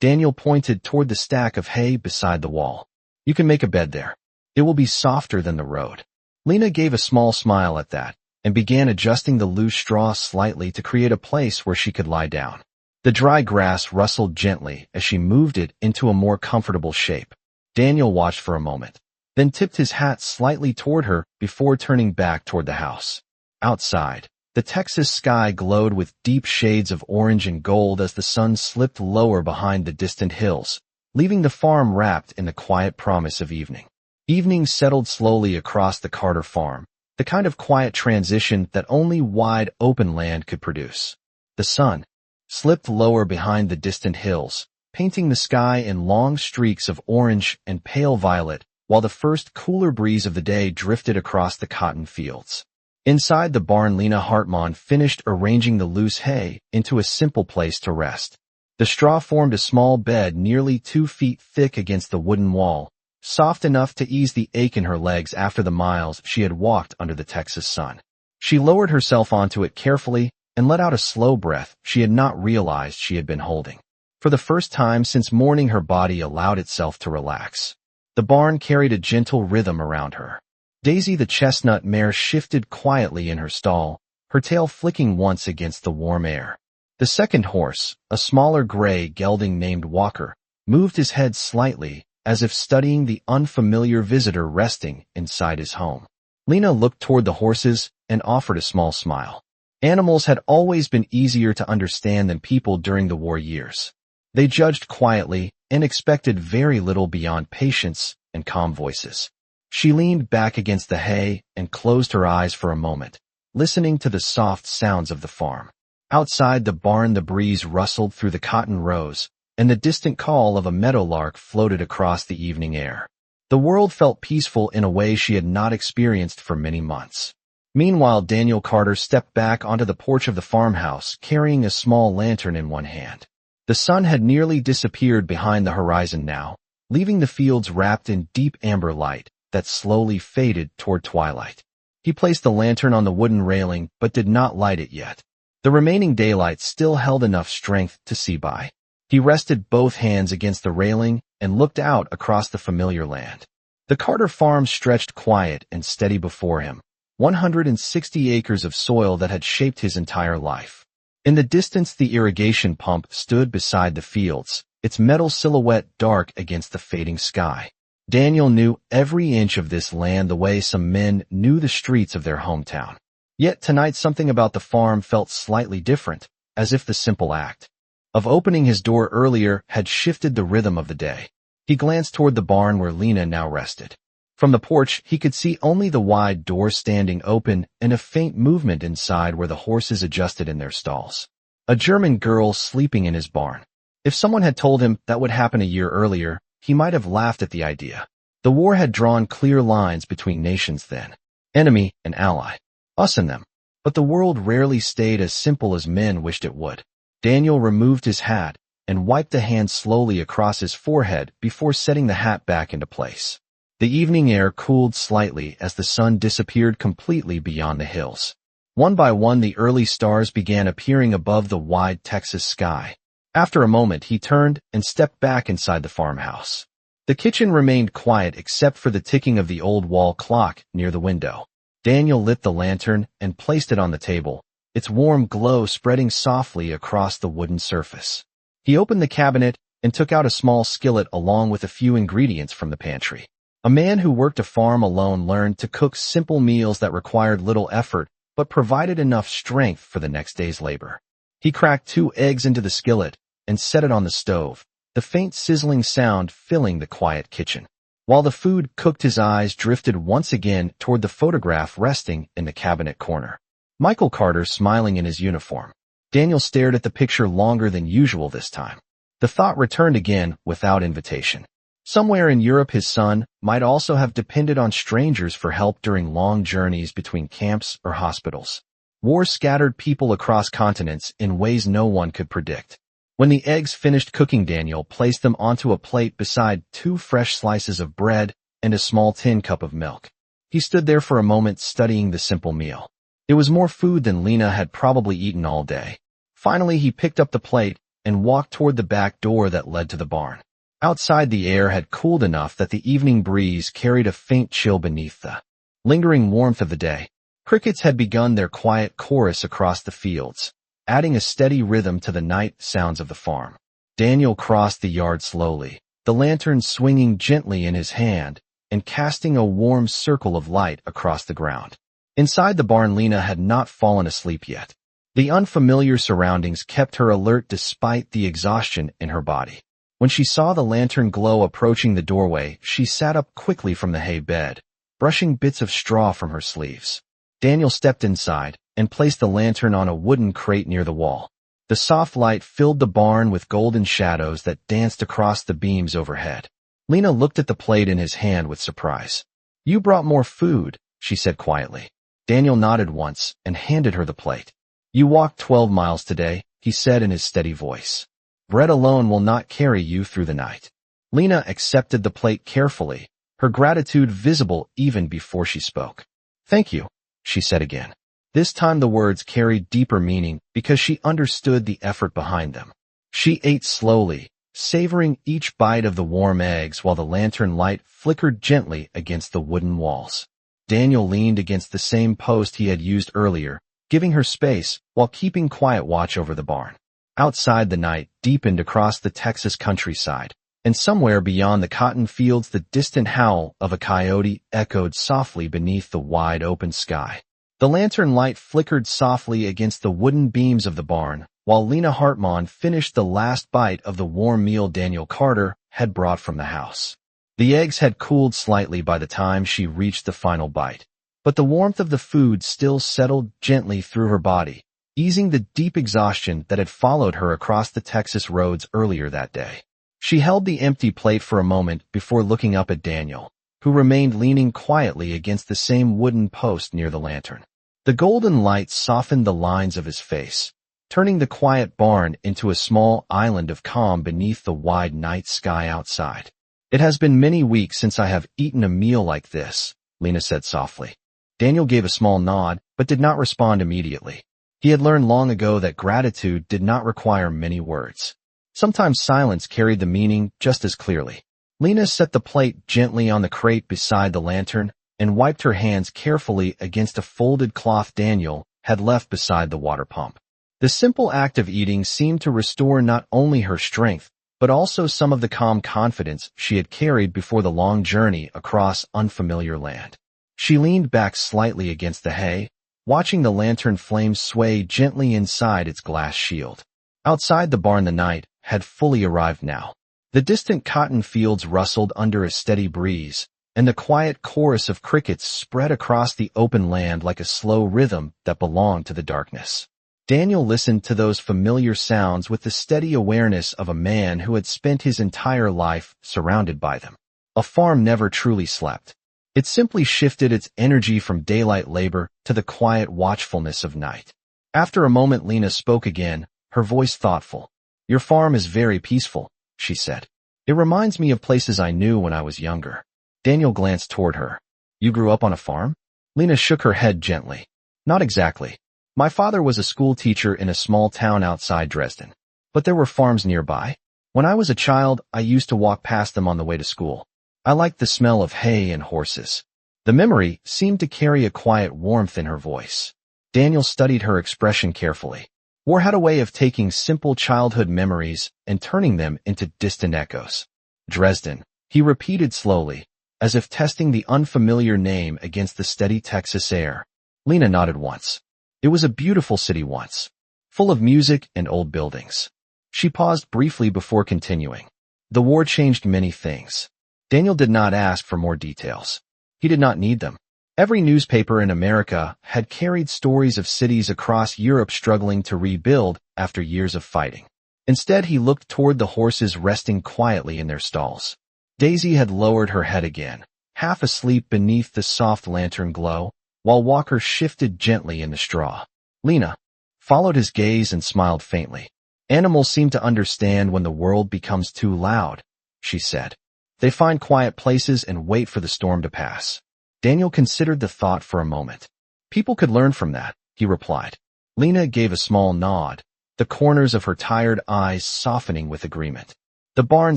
Daniel pointed toward the stack of hay beside the wall. "You can make a bed there. It will be softer than the road." Lena gave a small smile at that and began adjusting the loose straw slightly to create a place where she could lie down. The dry grass rustled gently as she moved it into a more comfortable shape. Daniel watched for a moment, then tipped his hat slightly toward her before turning back toward the house. Outside, the Texas sky glowed with deep shades of orange and gold as the sun slipped lower behind the distant hills, leaving the farm wrapped in the quiet promise of evening. Evening settled slowly across the Carter farm, the kind of quiet transition that only wide open land could produce. The sun slipped lower behind the distant hills, painting the sky in long streaks of orange and pale violet, while the first cooler breeze of the day drifted across the cotton fields. Inside the barn, Lena Hartmann finished arranging the loose hay into a simple place to rest. The straw formed a small bed nearly 2 feet thick against the wooden wall, soft enough to ease the ache in her legs after the miles she had walked under the Texas sun. She lowered herself onto it carefully and let out a slow breath she had not realized she had been holding. For the first time since morning, her body allowed itself to relax. The barn carried a gentle rhythm around her. Daisy the chestnut mare shifted quietly in her stall, her tail flicking once against the warm air. The second horse, a smaller gray gelding named Walker, moved his head slightly, as if studying the unfamiliar visitor resting inside his home. Lena looked toward the horses and offered a small smile. Animals had always been easier to understand than people during the war years. They judged quietly and expected very little beyond patience and calm voices. She leaned back against the hay and closed her eyes for a moment, listening to the soft sounds of the farm. Outside the barn, the breeze rustled through the cotton rows, and the distant call of a meadowlark floated across the evening air. The world felt peaceful in a way she had not experienced for many months. Meanwhile, Daniel Carter stepped back onto the porch of the farmhouse, carrying a small lantern in one hand. The sun had nearly disappeared behind the horizon now, leaving the fields wrapped in deep amber light that slowly faded toward twilight. He placed the lantern on the wooden railing but did not light it yet. The remaining daylight still held enough strength to see by. He rested both hands against the railing and looked out across the familiar land. The Carter farm stretched quiet and steady before him, 160 acres of soil that had shaped his entire life. In the distance, the irrigation pump stood beside the fields, its metal silhouette dark against the fading sky. Daniel knew every inch of this land the way some men knew the streets of their hometown. Yet tonight something about the farm felt slightly different, as if the simple act of opening his door earlier had shifted the rhythm of the day. He glanced toward the barn where Lena now rested. From the porch, he could see only the wide door standing open and a faint movement inside where the horses adjusted in their stalls. A German girl sleeping in his barn. If someone had told him that would happen a year earlier, he might have laughed at the idea. The war had drawn clear lines between nations then. Enemy and ally. Us and them. But the world rarely stayed as simple as men wished it would. Daniel removed his hat and wiped a hand slowly across his forehead before setting the hat back into place. The evening air cooled slightly as the sun disappeared completely beyond the hills. One by one, the early stars began appearing above the wide Texas sky. After a moment, he turned and stepped back inside the farmhouse. The kitchen remained quiet except for the ticking of the old wall clock near the window. Daniel lit the lantern and placed it on the table, its warm glow spreading softly across the wooden surface. He opened the cabinet and took out a small skillet along with a few ingredients from the pantry. A man who worked a farm alone learned to cook simple meals that required little effort but provided enough strength for the next day's labor. He cracked 2 eggs into the skillet and set it on the stove, the faint sizzling sound filling the quiet kitchen. While the food cooked, his eyes drifted once again toward the photograph resting in the cabinet corner. Michael Carter smiling in his uniform. Daniel stared at the picture longer than usual this time. The thought returned again without invitation. Somewhere in Europe, his son might also have depended on strangers for help during long journeys between camps or hospitals. War scattered people across continents in ways no one could predict. When the eggs finished cooking, Daniel placed them onto a plate beside 2 fresh slices of bread and a small tin cup of milk. He stood there for a moment studying the simple meal. It was more food than Lena had probably eaten all day. Finally, he picked up the plate and walked toward the back door that led to the barn. Outside, the air had cooled enough that the evening breeze carried a faint chill beneath the lingering warmth of the day. Crickets had begun their quiet chorus across the fields, adding a steady rhythm to the night sounds of the farm. Daniel crossed the yard slowly, the lantern swinging gently in his hand and casting a warm circle of light across the ground. Inside the barn, Lena had not fallen asleep yet. The unfamiliar surroundings kept her alert despite the exhaustion in her body. When she saw the lantern glow approaching the doorway, she sat up quickly from the hay bed, brushing bits of straw from her sleeves. Daniel stepped inside and placed the lantern on a wooden crate near the wall. The soft light filled the barn with golden shadows that danced across the beams overhead. Lena looked at the plate in his hand with surprise. "You brought more food," she said quietly. Daniel nodded once and handed her the plate. "You walked 12 miles today," he said in his steady voice. "Bread alone will not carry you through the night." Lena accepted the plate carefully, her gratitude visible even before she spoke. "Thank you," she said again. This time the words carried deeper meaning because she understood the effort behind them. She ate slowly, savoring each bite of the warm eggs while the lantern light flickered gently against the wooden walls. Daniel leaned against the same post he had used earlier, giving her space while keeping quiet watch over the barn. Outside, the night deepened across the Texas countryside, and somewhere beyond the cotton fields the distant howl of a coyote echoed softly beneath the wide open sky. The lantern light flickered softly against the wooden beams of the barn, while Lena Hartmann finished the last bite of the warm meal Daniel Carter had brought from the house. The eggs had cooled slightly by the time she reached the final bite, but the warmth of the food still settled gently through her body, easing the deep exhaustion that had followed her across the Texas roads earlier that day. She held the empty plate for a moment before looking up at Daniel, who remained leaning quietly against the same wooden post near the lantern. The golden light softened the lines of his face, turning the quiet barn into a small island of calm beneath the wide night sky outside. "It has been many weeks since I have eaten a meal like this," Lena said softly. Daniel gave a small nod, but did not respond immediately. He had learned long ago that gratitude did not require many words. Sometimes silence carried the meaning just as clearly. Lena set the plate gently on the crate beside the lantern and wiped her hands carefully against a folded cloth Daniel had left beside the water pump. The simple act of eating seemed to restore not only her strength, but also some of the calm confidence she had carried before the long journey across unfamiliar land. She leaned back slightly against the hay, watching the lantern flames sway gently inside its glass shield. Outside the barn the night had fully arrived now. The distant cotton fields rustled under a steady breeze, and the quiet chorus of crickets spread across the open land like a slow rhythm that belonged to the darkness. Daniel listened to those familiar sounds with the steady awareness of a man who had spent his entire life surrounded by them. A farm never truly slept. It simply shifted its energy from daylight labor to the quiet watchfulness of night. After a moment Lena spoke again, her voice thoughtful. "Your farm is very peaceful," she said. "It reminds me of places I knew when I was younger." Daniel glanced toward her. "You grew up on a farm?" Lena shook her head gently. "Not exactly. My father was a school teacher in a small town outside Dresden, but there were farms nearby. When I was a child, I used to walk past them on the way to school. I liked the smell of hay and horses." The memory seemed to carry a quiet warmth in her voice. Daniel studied her expression carefully. War had a way of taking simple childhood memories and turning them into distant echoes. "Dresden," he repeated slowly, as if testing the unfamiliar name against the steady Texas air. Lena nodded once. "It was a beautiful city once, full of music and old buildings." She paused briefly before continuing. "The war changed many things." Daniel did not ask for more details. He did not need them. Every newspaper in America had carried stories of cities across Europe struggling to rebuild after years of fighting. Instead, he looked toward the horses resting quietly in their stalls. Daisy had lowered her head again, half asleep beneath the soft lantern glow, while Walker shifted gently in the straw. Lena followed his gaze and smiled faintly. "Animals seem to understand when the world becomes too loud," she said. "They find quiet places and wait for the storm to pass." Daniel considered the thought for a moment. "People could learn from that," he replied. Lena gave a small nod, the corners of her tired eyes softening with agreement. The barn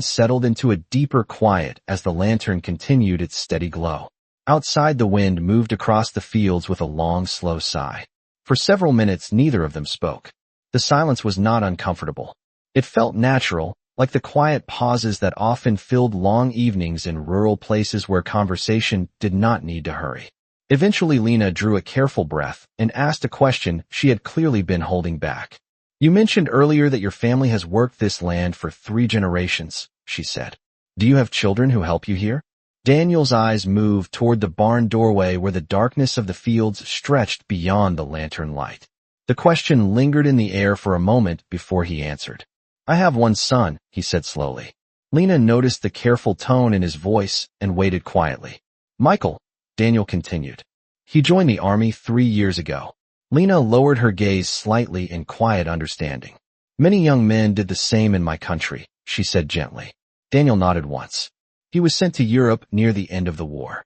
settled into a deeper quiet as the lantern continued its steady glow. Outside the wind moved across the fields with a long, slow sigh. For several minutes neither of them spoke. The silence was not uncomfortable. It felt natural, like the quiet pauses that often filled long evenings in rural places where conversation did not need to hurry. Eventually Lena drew a careful breath and asked a question she had clearly been holding back. "You mentioned earlier that your family has worked this land for 3 generations, she said. "Do you have children who help you here?" Daniel's eyes moved toward the barn doorway where the darkness of the fields stretched beyond the lantern light. The question lingered in the air for a moment before he answered. "I have one son," he said slowly. Lena noticed the careful tone in his voice and waited quietly. "Michael," Daniel continued. "He joined the army 3 years ago." Lena lowered her gaze slightly in quiet understanding. "Many young men did the same in my country," she said gently. Daniel nodded once. "He was sent to Europe near the end of the war."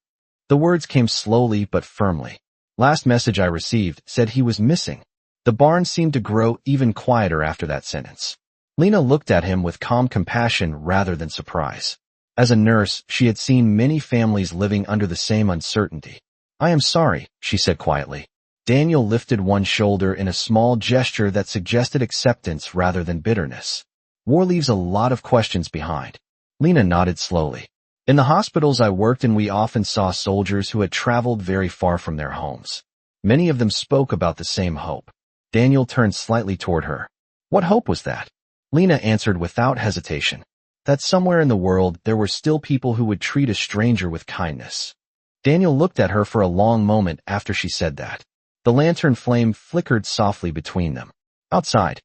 The words came slowly but firmly. "Last message I received said he was missing." The barn seemed to grow even quieter after that sentence. Lena looked at him with calm compassion rather than surprise. As a nurse, she had seen many families living under the same uncertainty. "I am sorry," she said quietly. Daniel lifted one shoulder in a small gesture that suggested acceptance rather than bitterness. "War leaves a lot of questions behind. Lena nodded slowly. In the hospitals I worked in, we often saw soldiers who had traveled very far from their homes. Many of them spoke about the same hope. Daniel turned slightly toward her. What hope was that? Lena answered without hesitation. That somewhere in the world there were still people who would treat a stranger with kindness. Daniel looked at her for a long moment after she said that. The lantern flame flickered softly between them. Outside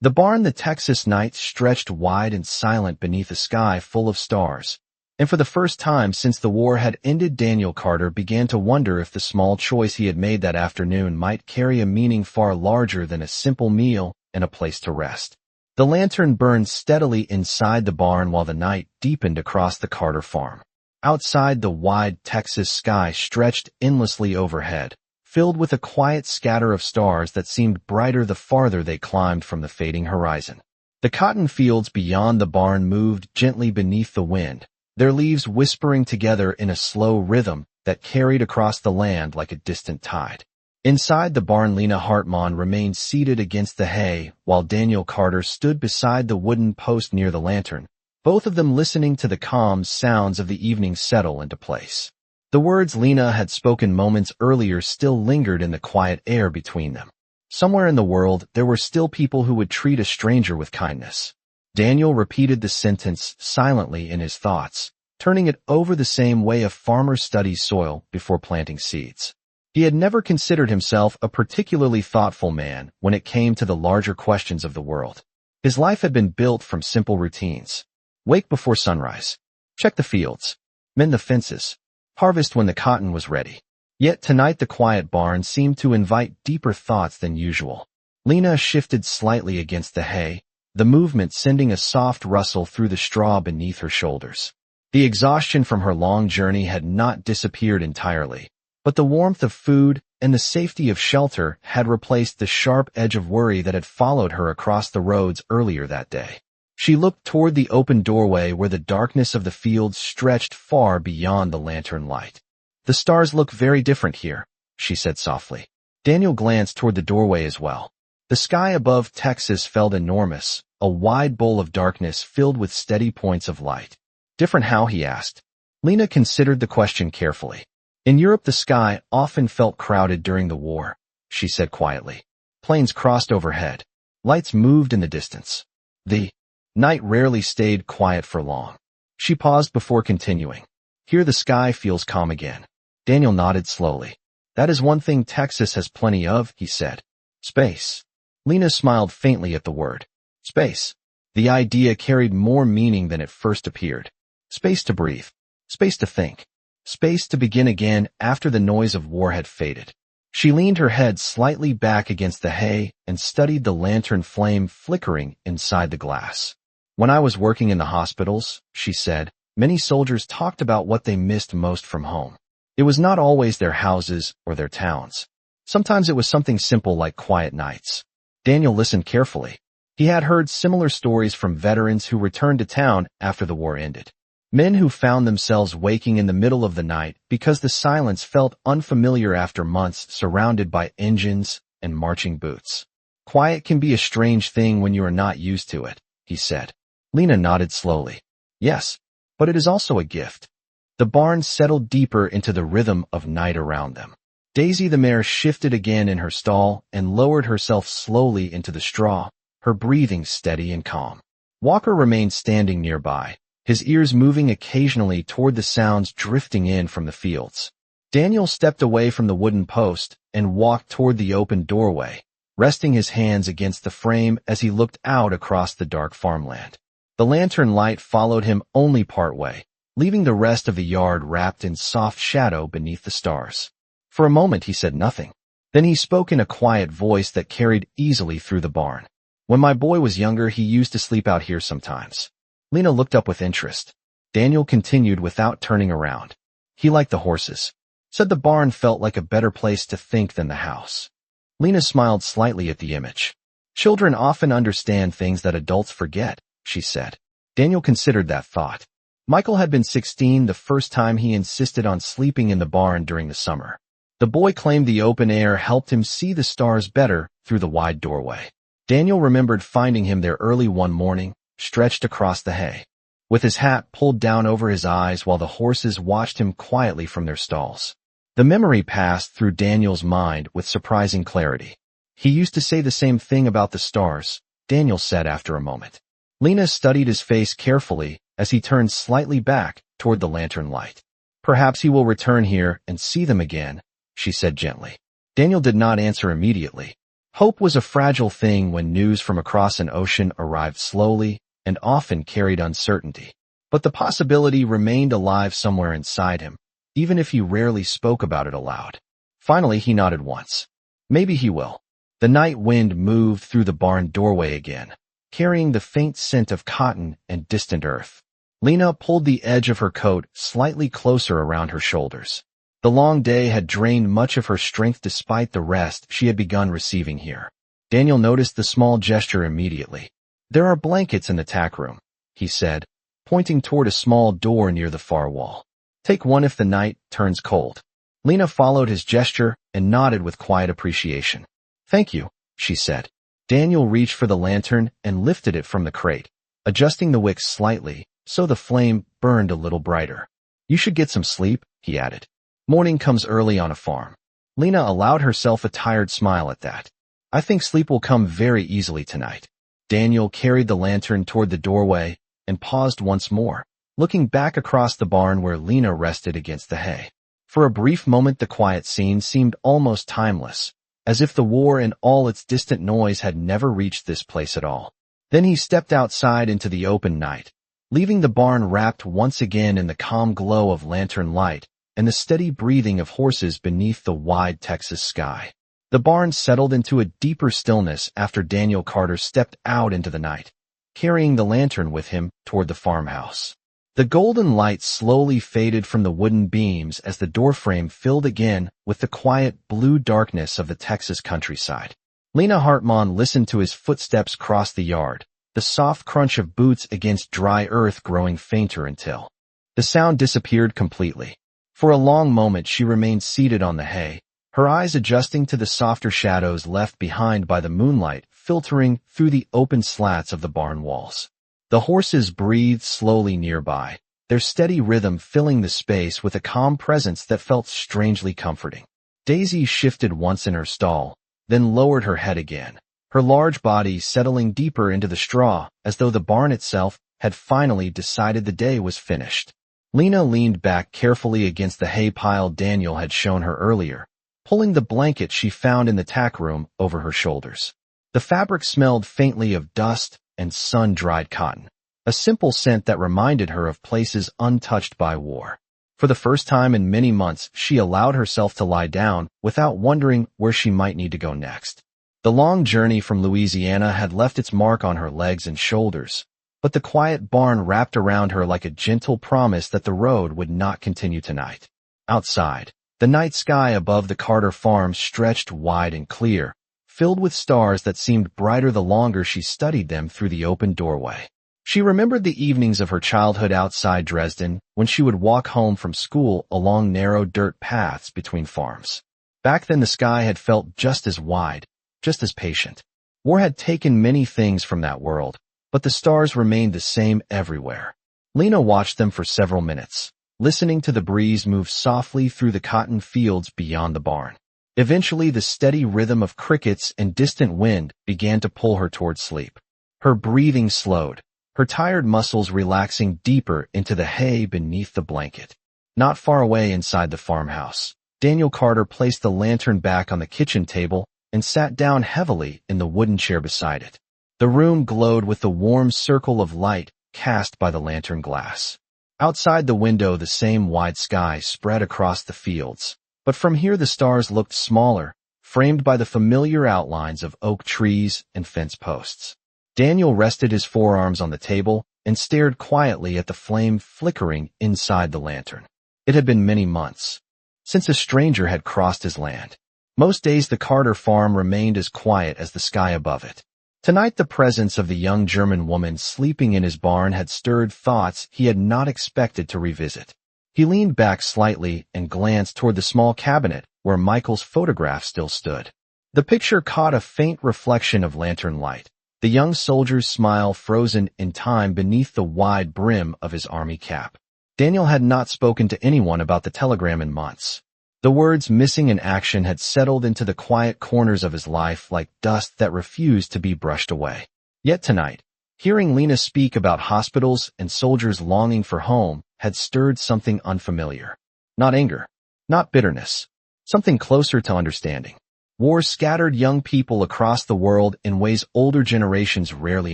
the barn, the Texas night stretched wide and silent beneath a sky full of stars. And for the first time since the war had ended, Daniel Carter began to wonder if the small choice he had made that afternoon might carry a meaning far larger than a simple meal and a place to rest. The lantern burned steadily inside the barn while the night deepened across the Carter farm. Outside, the wide Texas sky stretched endlessly overhead, filled with a quiet scatter of stars that seemed brighter the farther they climbed from the fading horizon. The cotton fields beyond the barn moved gently beneath the wind, their leaves whispering together in a slow rhythm that carried across the land like a distant tide. Inside the barn, Lena Hartman remained seated against the hay, while Daniel Carter stood beside the wooden post near the lantern, both of them listening to the calm sounds of the evening settle into place. The words Lena had spoken moments earlier still lingered in the quiet air between them. Somewhere in the world, there were still people who would treat a stranger with kindness. Daniel repeated the sentence silently in his thoughts, turning it over the same way a farmer studies soil before planting seeds. He had never considered himself a particularly thoughtful man when it came to the larger questions of the world. His life had been built from simple routines. Wake before sunrise. Check the fields. Mend the fences. Harvest when the cotton was ready. Yet tonight the quiet barn seemed to invite deeper thoughts than usual. Lena shifted slightly against the hay, the movement sending a soft rustle through the straw beneath her shoulders. The exhaustion from her long journey had not disappeared entirely, but the warmth of food and the safety of shelter had replaced the sharp edge of worry that had followed her across the roads earlier that day. She looked toward the open doorway where the darkness of the fields stretched far beyond the lantern light. The stars look very different here, she said softly. Daniel glanced toward the doorway as well. The sky above Texas felt enormous, a wide bowl of darkness filled with steady points of light. Different how? He asked. Lena considered the question carefully. In Europe the sky often felt crowded during the war, she said quietly. Planes crossed overhead. Lights moved in the distance. The night rarely stayed quiet for long. She paused before continuing. Here the sky feels calm again. Daniel nodded slowly. That is one thing Texas has plenty of, he said. Space. Lena smiled faintly at the word. Space. The idea carried more meaning than it first appeared. Space to breathe. Space to think. Space to begin again after the noise of war had faded. She leaned her head slightly back against the hay and studied the lantern flame flickering inside the glass. When I was working in the hospitals, she said, many soldiers talked about what they missed most from home. It was not always their houses or their towns. Sometimes it was something simple like quiet nights. Daniel listened carefully. He had heard similar stories from veterans who returned to town after the war ended. Men who found themselves waking in the middle of the night because the silence felt unfamiliar after months surrounded by engines and marching boots. Quiet can be a strange thing when you are not used to it, he said. Lena nodded slowly. Yes, but it is also a gift. The barn settled deeper into the rhythm of night around them. Daisy the mare shifted again in her stall and lowered herself slowly into the straw, her breathing steady and calm. Walker remained standing nearby, his ears moving occasionally toward the sounds drifting in from the fields. Daniel stepped away from the wooden post and walked toward the open doorway, resting his hands against the frame as he looked out across the dark farmland. The lantern light followed him only part way, leaving the rest of the yard wrapped in soft shadow beneath the stars. For a moment he said nothing. Then he spoke in a quiet voice that carried easily through the barn. When my boy was younger, he used to sleep out here sometimes. Lena looked up with interest. Daniel continued without turning around. He liked the horses. Said the barn felt like a better place to think than the house. Lena smiled slightly at the image. Children often understand things that adults forget, she said. Daniel considered that thought. Michael had been 16 the first time he insisted on sleeping in the barn during the summer. The boy claimed the open air helped him see the stars better through the wide doorway. Daniel remembered finding him there early one morning, stretched across the hay. with his hat pulled down over his eyes while the horses watched him quietly from their stalls. The memory passed through Daniel's mind with surprising clarity. He used to say the same thing about the stars, Daniel said after a moment. Lena studied his face carefully as he turned slightly back toward the lantern light. Perhaps he will return here and see them again, she said gently. Daniel did not answer immediately. Hope was a fragile thing when news from across an ocean arrived slowly and often carried uncertainty. But the possibility remained alive somewhere inside him, even if he rarely spoke about it aloud. Finally, he nodded once. Maybe he will. The night wind moved through the barn doorway again, carrying the faint scent of cotton and distant earth. Lena pulled the edge of her coat slightly closer around her shoulders. The long day had drained much of her strength despite the rest she had begun receiving here. Daniel noticed the small gesture immediately. There are blankets in the tack room, he said, pointing toward a small door near the far wall. Take one if the night turns cold. Lena followed his gesture and nodded with quiet appreciation. Thank you, she said. Daniel reached for the lantern and lifted it from the crate, adjusting the wick slightly so the flame burned a little brighter. You should get some sleep, he added. Morning comes early on a farm. Lena allowed herself a tired smile at that. I think sleep will come very easily tonight. Daniel carried the lantern toward the doorway and paused once more, looking back across the barn where Lena rested against the hay. For a brief moment the quiet scene seemed almost timeless, as if the war and all its distant noise had never reached this place at all. Then he stepped outside into the open night, leaving the barn wrapped once again in the calm glow of lantern light and the steady breathing of horses beneath the wide Texas sky. The barn settled into a deeper stillness after Daniel Carter stepped out into the night, carrying the lantern with him toward the farmhouse. The golden light slowly faded from the wooden beams as the doorframe filled again with the quiet blue darkness of the Texas countryside. Lena Hartman listened to his footsteps cross the yard, the soft crunch of boots against dry earth growing fainter until the sound disappeared completely. For a long moment she remained seated on the hay, her eyes adjusting to the softer shadows left behind by the moonlight filtering through the open slats of the barn walls. The horses breathed slowly nearby, their steady rhythm filling the space with a calm presence that felt strangely comforting. Daisy shifted once in her stall, then lowered her head again, her large body settling deeper into the straw as though the barn itself had finally decided the day was finished. Lena leaned back carefully against the hay pile Daniel had shown her earlier, pulling the blanket she found in the tack room over her shoulders. The fabric smelled faintly of dust and sun-dried cotton, a simple scent that reminded her of places untouched by war. For the first time in many months, she allowed herself to lie down without wondering where she might need to go next. The long journey from Louisiana had left its mark on her legs and shoulders, but the quiet barn wrapped around her like a gentle promise that the road would not continue tonight. Outside, the night sky above the Carter farm stretched wide and clear, filled with stars that seemed brighter the longer she studied them through the open doorway. She remembered the evenings of her childhood outside Dresden when she would walk home from school along narrow dirt paths between farms. Back then the sky had felt just as wide, just as patient. War had taken many things from that world, but the stars remained the same everywhere. Lena watched them for several minutes, listening to the breeze move softly through the cotton fields beyond the barn. Eventually, the steady rhythm of crickets and distant wind began to pull her toward sleep. Her breathing slowed, her tired muscles relaxing deeper into the hay beneath the blanket. Not far away inside the farmhouse, Daniel Carter placed the lantern back on the kitchen table and sat down heavily in the wooden chair beside it. The room glowed with the warm circle of light cast by the lantern glass. Outside the window, the same wide sky spread across the fields, but from here the stars looked smaller, framed by the familiar outlines of oak trees and fence posts. Daniel rested his forearms on the table and stared quietly at the flame flickering inside the lantern. It had been many months since a stranger had crossed his land. Most days the Carter farm remained as quiet as the sky above it. Tonight the presence of the young German woman sleeping in his barn had stirred thoughts he had not expected to revisit. He leaned back slightly and glanced toward the small cabinet where Michael's photograph still stood. The picture caught a faint reflection of lantern light, the young soldier's smile frozen in time beneath the wide brim of his army cap. Daniel had not spoken to anyone about the telegram in months. The words missing in action had settled into the quiet corners of his life like dust that refused to be brushed away. Yet tonight, hearing Lena speak about hospitals and soldiers longing for home had stirred something unfamiliar. Not anger, not bitterness, something closer to understanding. War scattered young people across the world in ways older generations rarely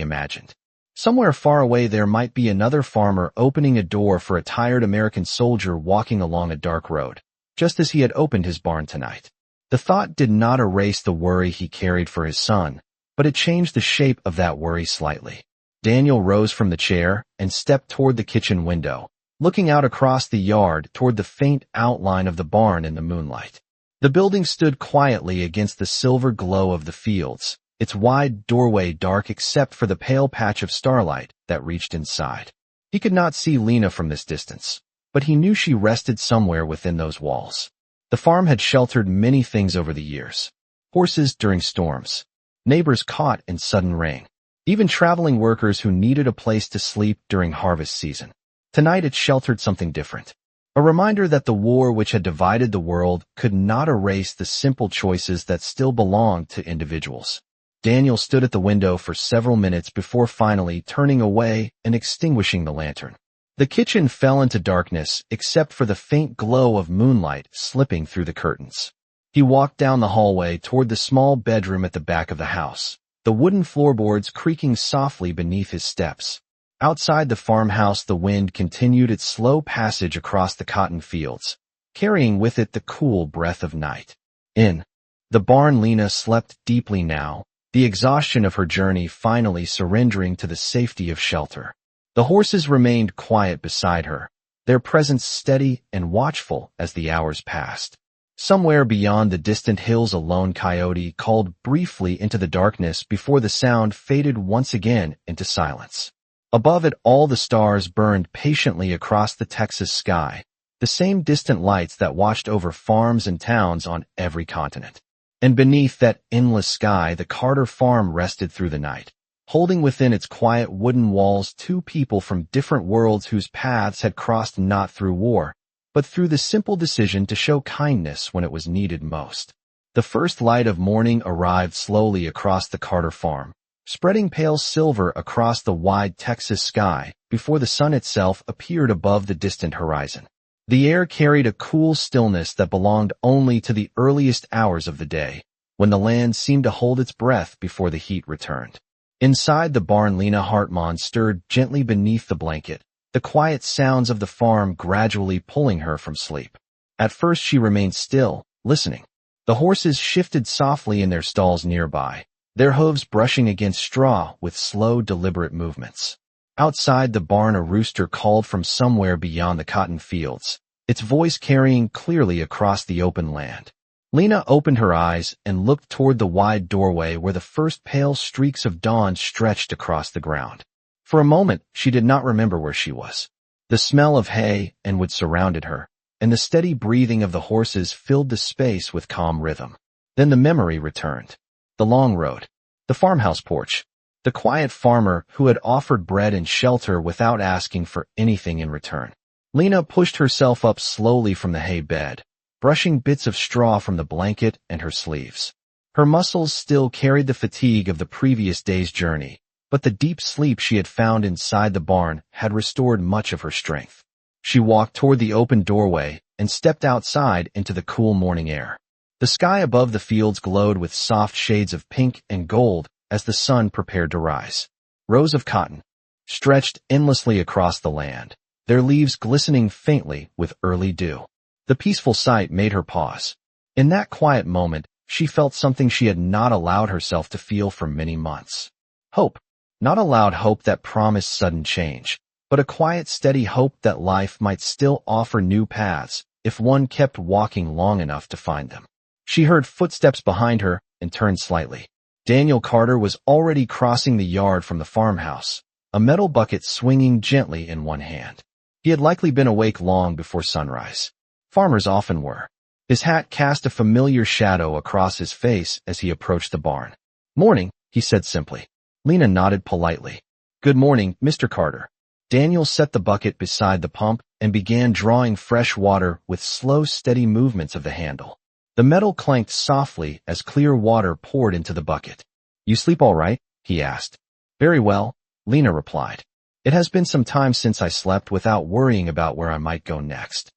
imagined. Somewhere far away there might be another farmer opening a door for a tired American soldier walking along a dark road, just as he had opened his barn tonight. The thought did not erase the worry he carried for his son, but it changed the shape of that worry slightly. Daniel rose from the chair and stepped toward the kitchen window, looking out across the yard toward the faint outline of the barn in the moonlight. The building stood quietly against the silver glow of the fields, its wide doorway dark except for the pale patch of starlight that reached inside. He could not see Lena from this distance, but he knew she rested somewhere within those walls. The farm had sheltered many things over the years. Horses during storms, neighbors caught in sudden rain, even traveling workers who needed a place to sleep during harvest season. Tonight it sheltered something different. A reminder that the war which had divided the world could not erase the simple choices that still belonged to individuals. Daniel stood at the window for several minutes before finally turning away and extinguishing the lantern. The kitchen fell into darkness except for the faint glow of moonlight slipping through the curtains. He walked down the hallway toward the small bedroom at the back of the house, the wooden floorboards creaking softly beneath his steps. Outside the farmhouse, the wind continued its slow passage across the cotton fields, carrying with it the cool breath of night. In the barn, Lena slept deeply now, the exhaustion of her journey finally surrendering to the safety of shelter. The horses remained quiet beside her, their presence steady and watchful as the hours passed. Somewhere beyond the distant hills, a lone coyote called briefly into the darkness before the sound faded once again into silence. Above it, all the stars burned patiently across the Texas sky, the same distant lights that watched over farms and towns on every continent. And beneath that endless sky, the Carter farm rested through the night, holding within its quiet wooden walls two people from different worlds whose paths had crossed not through war, but through the simple decision to show kindness when it was needed most. The first light of morning arrived slowly across the Carter farm, spreading pale silver across the wide Texas sky before the sun itself appeared above the distant horizon. The air carried a cool stillness that belonged only to the earliest hours of the day, when the land seemed to hold its breath before the heat returned. Inside the barn, Lena Hartmann stirred gently beneath the blanket, the quiet sounds of the farm gradually pulling her from sleep. At first she remained still, listening. The horses shifted softly in their stalls nearby, their hooves brushing against straw with slow, deliberate movements. Outside the barn, a rooster called from somewhere beyond the cotton fields, its voice carrying clearly across the open land. Lena opened her eyes and looked toward the wide doorway where the first pale streaks of dawn stretched across the ground. For a moment, she did not remember where she was. The smell of hay and wood surrounded her, and the steady breathing of the horses filled the space with calm rhythm. Then the memory returned. The long road, the farmhouse porch, the quiet farmer who had offered bread and shelter without asking for anything in return. Lena pushed herself up slowly from the hay bed, brushing bits of straw from the blanket and her sleeves. Her muscles still carried the fatigue of the previous day's journey, but the deep sleep she had found inside the barn had restored much of her strength. She walked toward the open doorway and stepped outside into the cool morning air. The sky above the fields glowed with soft shades of pink and gold as the sun prepared to rise. Rows of cotton stretched endlessly across the land, their leaves glistening faintly with early dew. The peaceful sight made her pause. In that quiet moment, she felt something she had not allowed herself to feel for many months. Hope. Not a loud hope that promised sudden change, but a quiet, steady hope that life might still offer new paths if one kept walking long enough to find them. She heard footsteps behind her and turned slightly. Daniel Carter was already crossing the yard from the farmhouse, a metal bucket swinging gently in one hand. He had likely been awake long before sunrise. Farmers often were. His hat cast a familiar shadow across his face as he approached the barn. "Morning," he said simply. Lena nodded politely. Good morning, Mr. Carter. Daniel set the bucket beside the pump and began drawing fresh water with slow, steady movements of the handle. The metal clanked softly as clear water poured into the bucket. You sleep all right? He asked. Very well, Lena replied. It has been some time since I slept without worrying about where I might go next.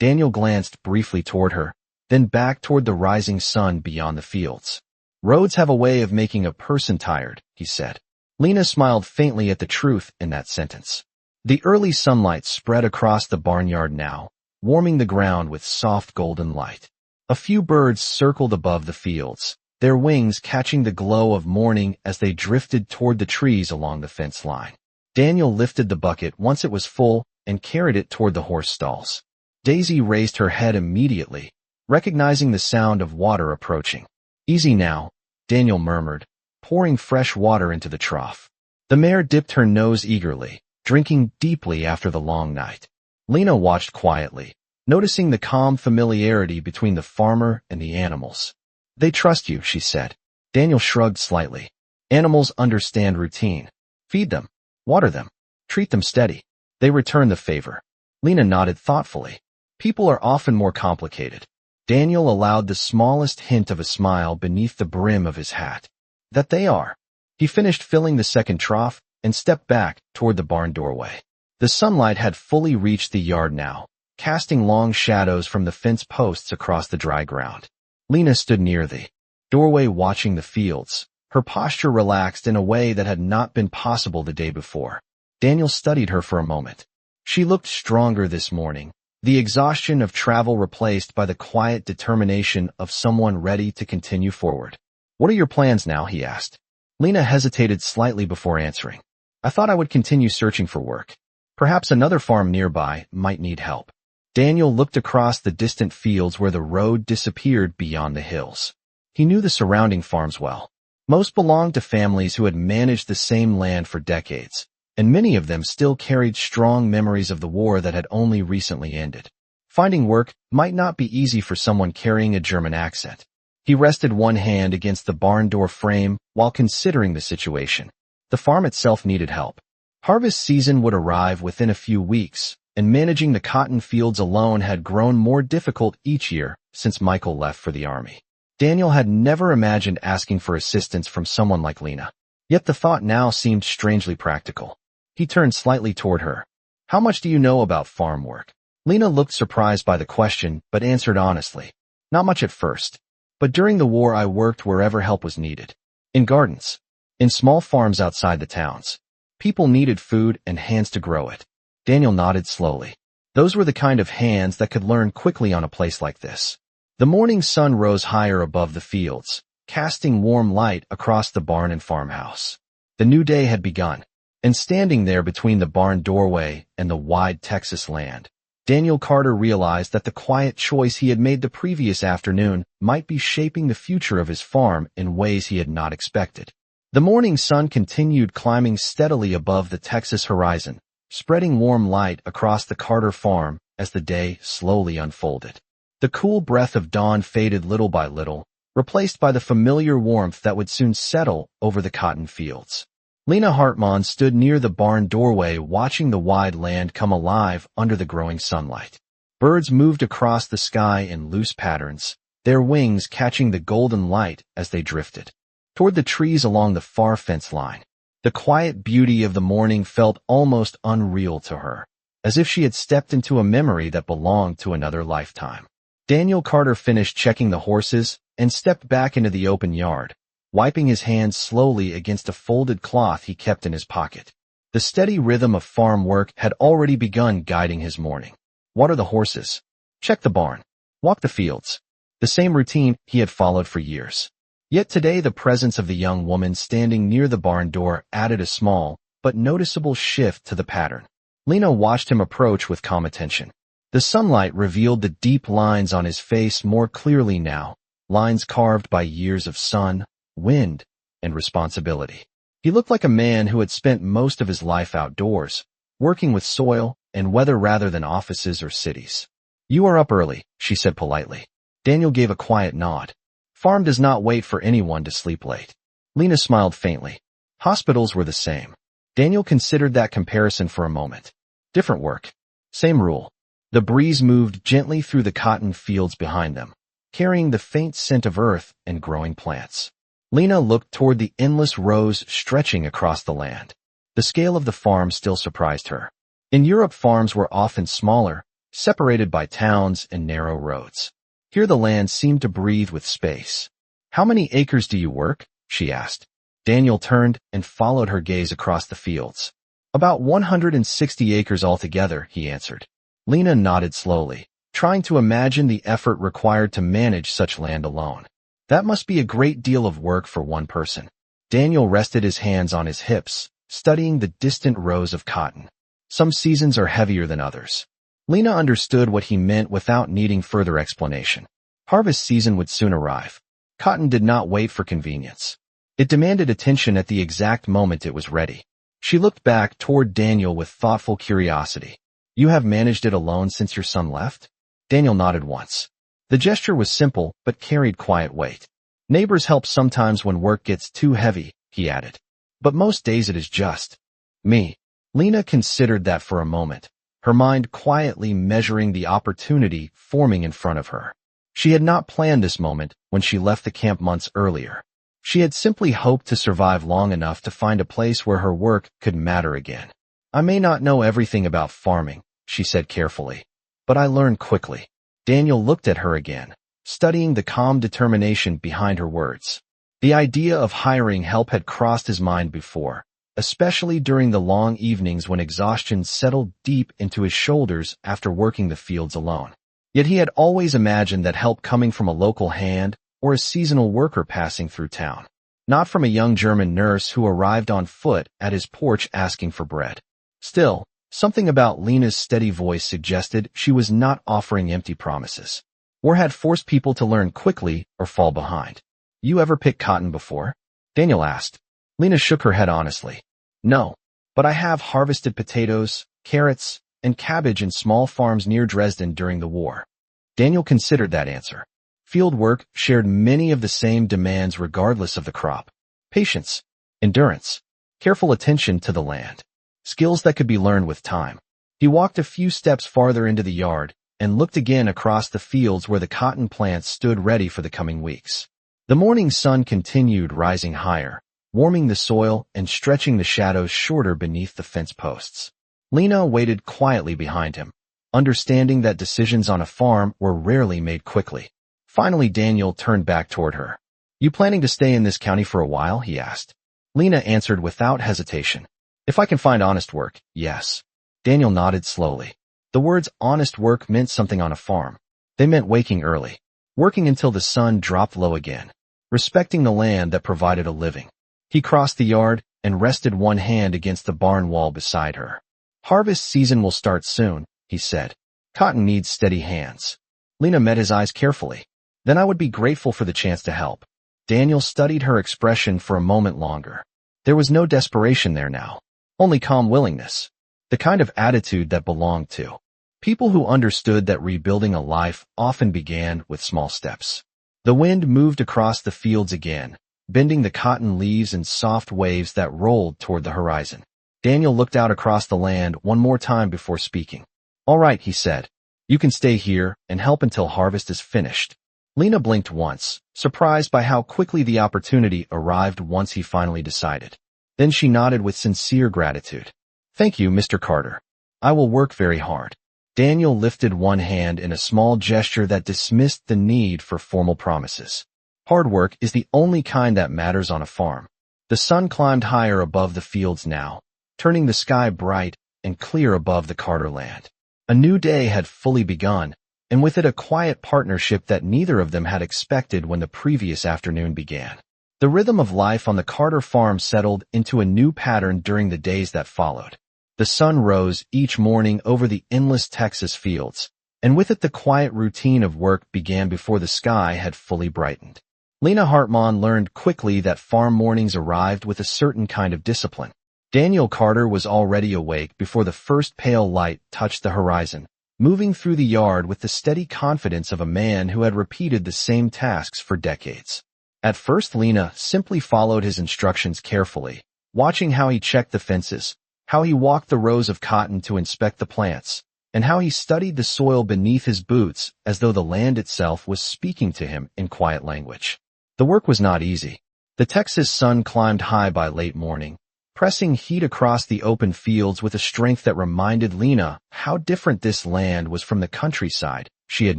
Daniel glanced briefly toward her, then back toward the rising sun beyond the fields. Roads have a way of making a person tired, he said. Lena smiled faintly at the truth in that sentence. The early sunlight spread across the barnyard now, warming the ground with soft golden light. A few birds circled above the fields, their wings catching the glow of morning as they drifted toward the trees along the fence line. Daniel lifted the bucket once it was full and carried it toward the horse stalls. Daisy raised her head immediately, recognizing the sound of water approaching. Easy now, Daniel murmured, pouring fresh water into the trough. The mare dipped her nose eagerly, drinking deeply after the long night. Lena watched quietly, noticing the calm familiarity between the farmer and the animals. They trust you, she said. Daniel shrugged slightly. Animals understand routine. Feed them, water them, treat them steady. They return the favor. Lena nodded thoughtfully. People are often more complicated. Daniel allowed the smallest hint of a smile beneath the brim of his hat. That they are. He finished filling the second trough and stepped back toward the barn doorway. The sunlight had fully reached the yard now, casting long shadows from the fence posts across the dry ground. Lena stood near the doorway watching the fields, her posture relaxed in a way that had not been possible the day before. Daniel studied her for a moment. She looked stronger this morning, the exhaustion of travel replaced by the quiet determination of someone ready to continue forward. What are your plans now? He asked. Lena hesitated slightly before answering. I thought I would continue searching for work. Perhaps another farm nearby might need help. Daniel looked across the distant fields where the road disappeared beyond the hills. He knew the surrounding farms well. Most belonged to families who had managed the same land for decades, and many of them still carried strong memories of the war that had only recently ended. Finding work might not be easy for someone carrying a German accent. He rested one hand against the barn door frame while considering the situation. The farm itself needed help. Harvest season would arrive within a few weeks, and managing the cotton fields alone had grown more difficult each year since Michael left for the army. Daniel had never imagined asking for assistance from someone like Lena. Yet the thought now seemed strangely practical. He turned slightly toward her. How much do you know about farm work? Lena looked surprised by the question, but answered honestly. Not much at first. But during the war I worked wherever help was needed. In gardens. In small farms outside the towns. People needed food and hands to grow it. Daniel nodded slowly. Those were the kind of hands that could learn quickly on a place like this. The morning sun rose higher above the fields, casting warm light across the barn and farmhouse. The new day had begun, and standing there between the barn doorway and the wide Texas land, Daniel Carter realized that the quiet choice he had made the previous afternoon might be shaping the future of his farm in ways he had not expected. The morning sun continued climbing steadily above the Texas horizon, spreading warm light across the Carter farm as the day slowly unfolded. The cool breath of dawn faded little by little, replaced by the familiar warmth that would soon settle over the cotton fields. Lena Hartmann stood near the barn doorway watching the wide land come alive under the growing sunlight. Birds moved across the sky in loose patterns, their wings catching the golden light as they drifted toward the trees along the far fence line. The quiet beauty of the morning felt almost unreal to her, as if she had stepped into a memory that belonged to another lifetime. Daniel Carter finished checking the horses and stepped back into the open yard, wiping his hands slowly against a folded cloth he kept in his pocket. The steady rhythm of farm work had already begun guiding his morning. Water the horses. Check the barn. Walk the fields. The same routine he had followed for years. Yet today the presence of the young woman standing near the barn door added a small, but noticeable shift to the pattern. Lena watched him approach with calm attention. The sunlight revealed the deep lines on his face more clearly now, lines carved by years of sun, wind, and responsibility. He looked like a man who had spent most of his life outdoors, working with soil and weather rather than offices or cities. You are up early, she said politely. Daniel gave a quiet nod. Farm does not wait for anyone to sleep late. Lena smiled faintly. Hospitals were the same. Daniel considered that comparison for a moment. Different work. Same rule. The breeze moved gently through the cotton fields behind them, carrying the faint scent of earth and growing plants. Lena looked toward the endless rows stretching across the land. The scale of the farm still surprised her. In Europe, farms were often smaller, separated by towns and narrow roads. Here the land seemed to breathe with space. "How many acres do you work?" she asked. Daniel turned and followed her gaze across the fields. "About 160 acres altogether," he answered. Lena nodded slowly, trying to imagine the effort required to manage such land alone. That must be a great deal of work for one person. Daniel rested his hands on his hips, studying the distant rows of cotton. Some seasons are heavier than others. Lena understood what he meant without needing further explanation. Harvest season would soon arrive. Cotton did not wait for convenience. It demanded attention at the exact moment it was ready. She looked back toward Daniel with thoughtful curiosity. "You have managed it alone since your son left?" Daniel nodded once. The gesture was simple, but carried quiet weight. "Neighbors help sometimes when work gets too heavy," he added. "But most days it is just me." Lena considered that for a moment, her mind quietly measuring the opportunity forming in front of her. She had not planned this moment when she left the camp months earlier. She had simply hoped to survive long enough to find a place where her work could matter again. "I may not know everything about farming," she said carefully, "but I learned quickly." Daniel looked at her again, studying the calm determination behind her words. The idea of hiring help had crossed his mind before, especially during the long evenings when exhaustion settled deep into his shoulders after working the fields alone. Yet he had always imagined that help coming from a local hand or a seasonal worker passing through town, not from a young German nurse who arrived on foot at his porch asking for bread. Still, something about Lena's steady voice suggested she was not offering empty promises, or had forced people to learn quickly or fall behind. "You ever picked cotton before?" Daniel asked. Lena shook her head honestly. "No, but I have harvested potatoes, carrots, and cabbage in small farms near Dresden during the war." Daniel considered that answer. Field work shared many of the same demands regardless of the crop. Patience, endurance, careful attention to the land. Skills that could be learned with time. He walked a few steps farther into the yard and looked again across the fields where the cotton plants stood ready for the coming weeks. The morning sun continued rising higher, warming the soil and stretching the shadows shorter beneath the fence posts. Lena waited quietly behind him, understanding that decisions on a farm were rarely made quickly. Finally, Daniel turned back toward her. "You planning to stay in this county for a while?" he asked. Lena answered without hesitation. "If I can find honest work, yes." Daniel nodded slowly. The words honest work meant something on a farm. They meant waking early, working until the sun dropped low again, respecting the land that provided a living. He crossed the yard and rested one hand against the barn wall beside her. "Harvest season will start soon," he said. "Cotton needs steady hands." Lena met his eyes carefully. "Then I would be grateful for the chance to help." Daniel studied her expression for a moment longer. There was no desperation there now, only calm willingness, the kind of attitude that belonged to people who understood that rebuilding a life often began with small steps. The wind moved across the fields again, bending the cotton leaves in soft waves that rolled toward the horizon. Daniel looked out across the land one more time before speaking. "All right," he said. "You can stay here and help until harvest is finished." Lena blinked once, surprised by how quickly the opportunity arrived once he finally decided. Then she nodded with sincere gratitude. "Thank you, Mr. Carter. I will work very hard." Daniel lifted one hand in a small gesture that dismissed the need for formal promises. Hard work is the only kind that matters on a farm. The sun climbed higher above the fields now, turning the sky bright and clear above the Carter land. A new day had fully begun, and with it a quiet partnership that neither of them had expected when the previous afternoon began. The rhythm of life on the Carter farm settled into a new pattern during the days that followed. The sun rose each morning over the endless Texas fields, and with it the quiet routine of work began before the sky had fully brightened. Lena Hartmann learned quickly that farm mornings arrived with a certain kind of discipline. Daniel Carter was already awake before the first pale light touched the horizon, moving through the yard with the steady confidence of a man who had repeated the same tasks for decades. At first Lena simply followed his instructions carefully, watching how he checked the fences, how he walked the rows of cotton to inspect the plants, and how he studied the soil beneath his boots as though the land itself was speaking to him in quiet language. The work was not easy. The Texas sun climbed high by late morning, pressing heat across the open fields with a strength that reminded Lena how different this land was from the countryside she had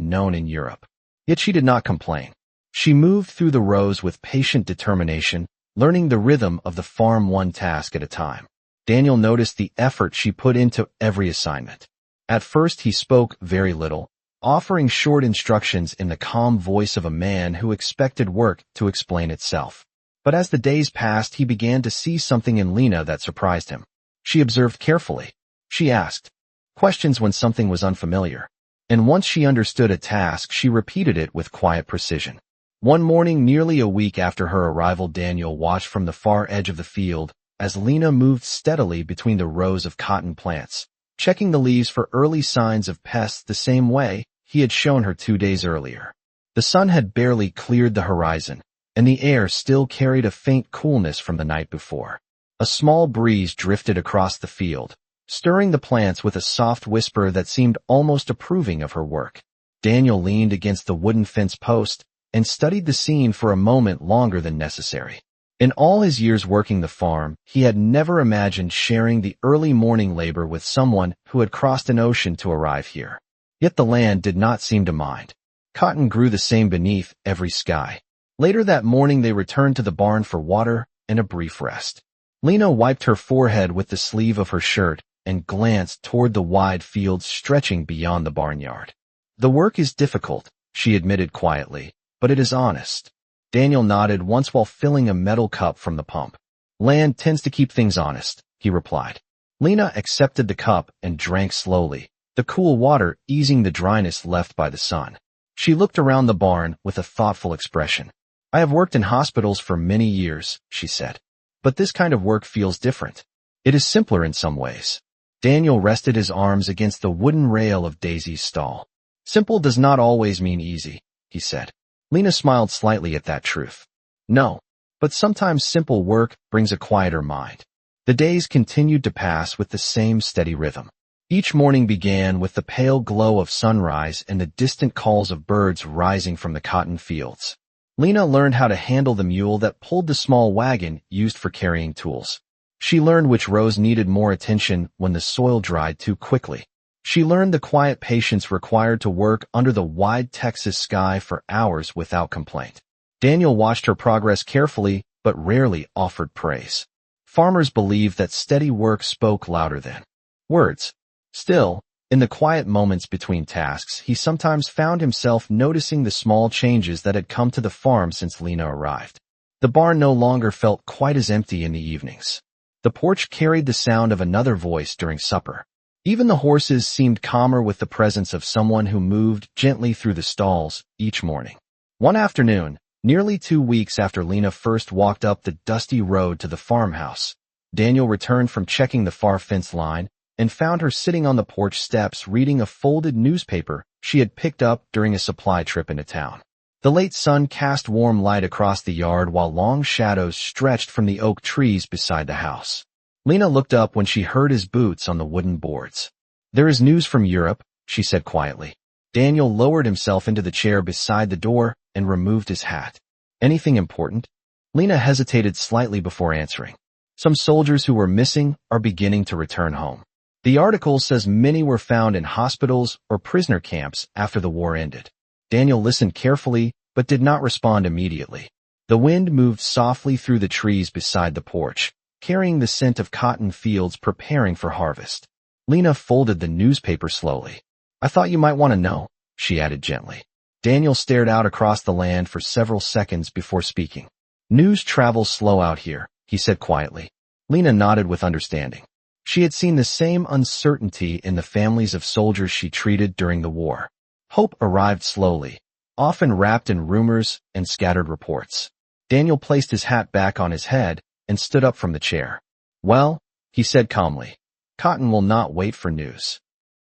known in Europe. Yet she did not complain. She moved through the rows with patient determination, learning the rhythm of the farm one task at a time. Daniel noticed the effort she put into every assignment. At first he spoke very little, offering short instructions in the calm voice of a man who expected work to explain itself. But as the days passed, he began to see something in Lena that surprised him. She observed carefully. She asked questions when something was unfamiliar. And once she understood a task, she repeated it with quiet precision. One morning, nearly a week after her arrival, Daniel watched from the far edge of the field as Lena moved steadily between the rows of cotton plants, checking the leaves for early signs of pests the same way he had shown her 2 days earlier. The sun had barely cleared the horizon, and the air still carried a faint coolness from the night before. A small breeze drifted across the field, stirring the plants with a soft whisper that seemed almost approving of her work. Daniel leaned against the wooden fence post and studied the scene for a moment longer than necessary. In all his years working the farm, he had never imagined sharing the early morning labor with someone who had crossed an ocean to arrive here. Yet the land did not seem to mind. Cotton grew the same beneath every sky. Later that morning they returned to the barn for water and a brief rest. Lena wiped her forehead with the sleeve of her shirt and glanced toward the wide fields stretching beyond the barnyard. "The work is difficult," she admitted quietly, "but it is honest." Daniel nodded once while filling a metal cup from the pump. "Land tends to keep things honest," he replied. Lena accepted the cup and drank slowly, the cool water easing the dryness left by the sun. She looked around the barn with a thoughtful expression. "I have worked in hospitals for many years," she said. "But this kind of work feels different. It is simpler in some ways." Daniel rested his arms against the wooden rail of Daisy's stall. "Simple does not always mean easy," he said. Lena smiled slightly at that truth. "No, but sometimes simple work brings a quieter mind." The days continued to pass with the same steady rhythm. Each morning began with the pale glow of sunrise and the distant calls of birds rising from the cotton fields. Lena learned how to handle the mule that pulled the small wagon used for carrying tools. She learned which rows needed more attention when the soil dried too quickly. She learned the quiet patience required to work under the wide Texas sky for hours without complaint. Daniel watched her progress carefully, but rarely offered praise. Farmers believed that steady work spoke louder than words. Still, in the quiet moments between tasks, he sometimes found himself noticing the small changes that had come to the farm since Lena arrived. The barn no longer felt quite as empty in the evenings. The porch carried the sound of another voice during supper. Even the horses seemed calmer with the presence of someone who moved gently through the stalls each morning. One afternoon, nearly 2 weeks after Lena first walked up the dusty road to the farmhouse, Daniel returned from checking the far fence line and found her sitting on the porch steps reading a folded newspaper she had picked up during a supply trip into town. The late sun cast warm light across the yard while long shadows stretched from the oak trees beside the house. Lena looked up when she heard his boots on the wooden boards. "There is news from Europe," she said quietly. Daniel lowered himself into the chair beside the door and removed his hat. "Anything important?" Lena hesitated slightly before answering. "Some soldiers who were missing are beginning to return home. The article says many were found in hospitals or prisoner camps after the war ended." Daniel listened carefully, but did not respond immediately. The wind moved softly through the trees beside the porch, carrying the scent of cotton fields preparing for harvest. Lena folded the newspaper slowly. "I thought you might want to know," she added gently. Daniel stared out across the land for several seconds before speaking. "News travels slow out here," he said quietly. Lena nodded with understanding. She had seen the same uncertainty in the families of soldiers she treated during the war. Hope arrived slowly, often wrapped in rumors and scattered reports. Daniel placed his hat back on his head and stood up from the chair. "Well," he said calmly, "cotton will not wait for news."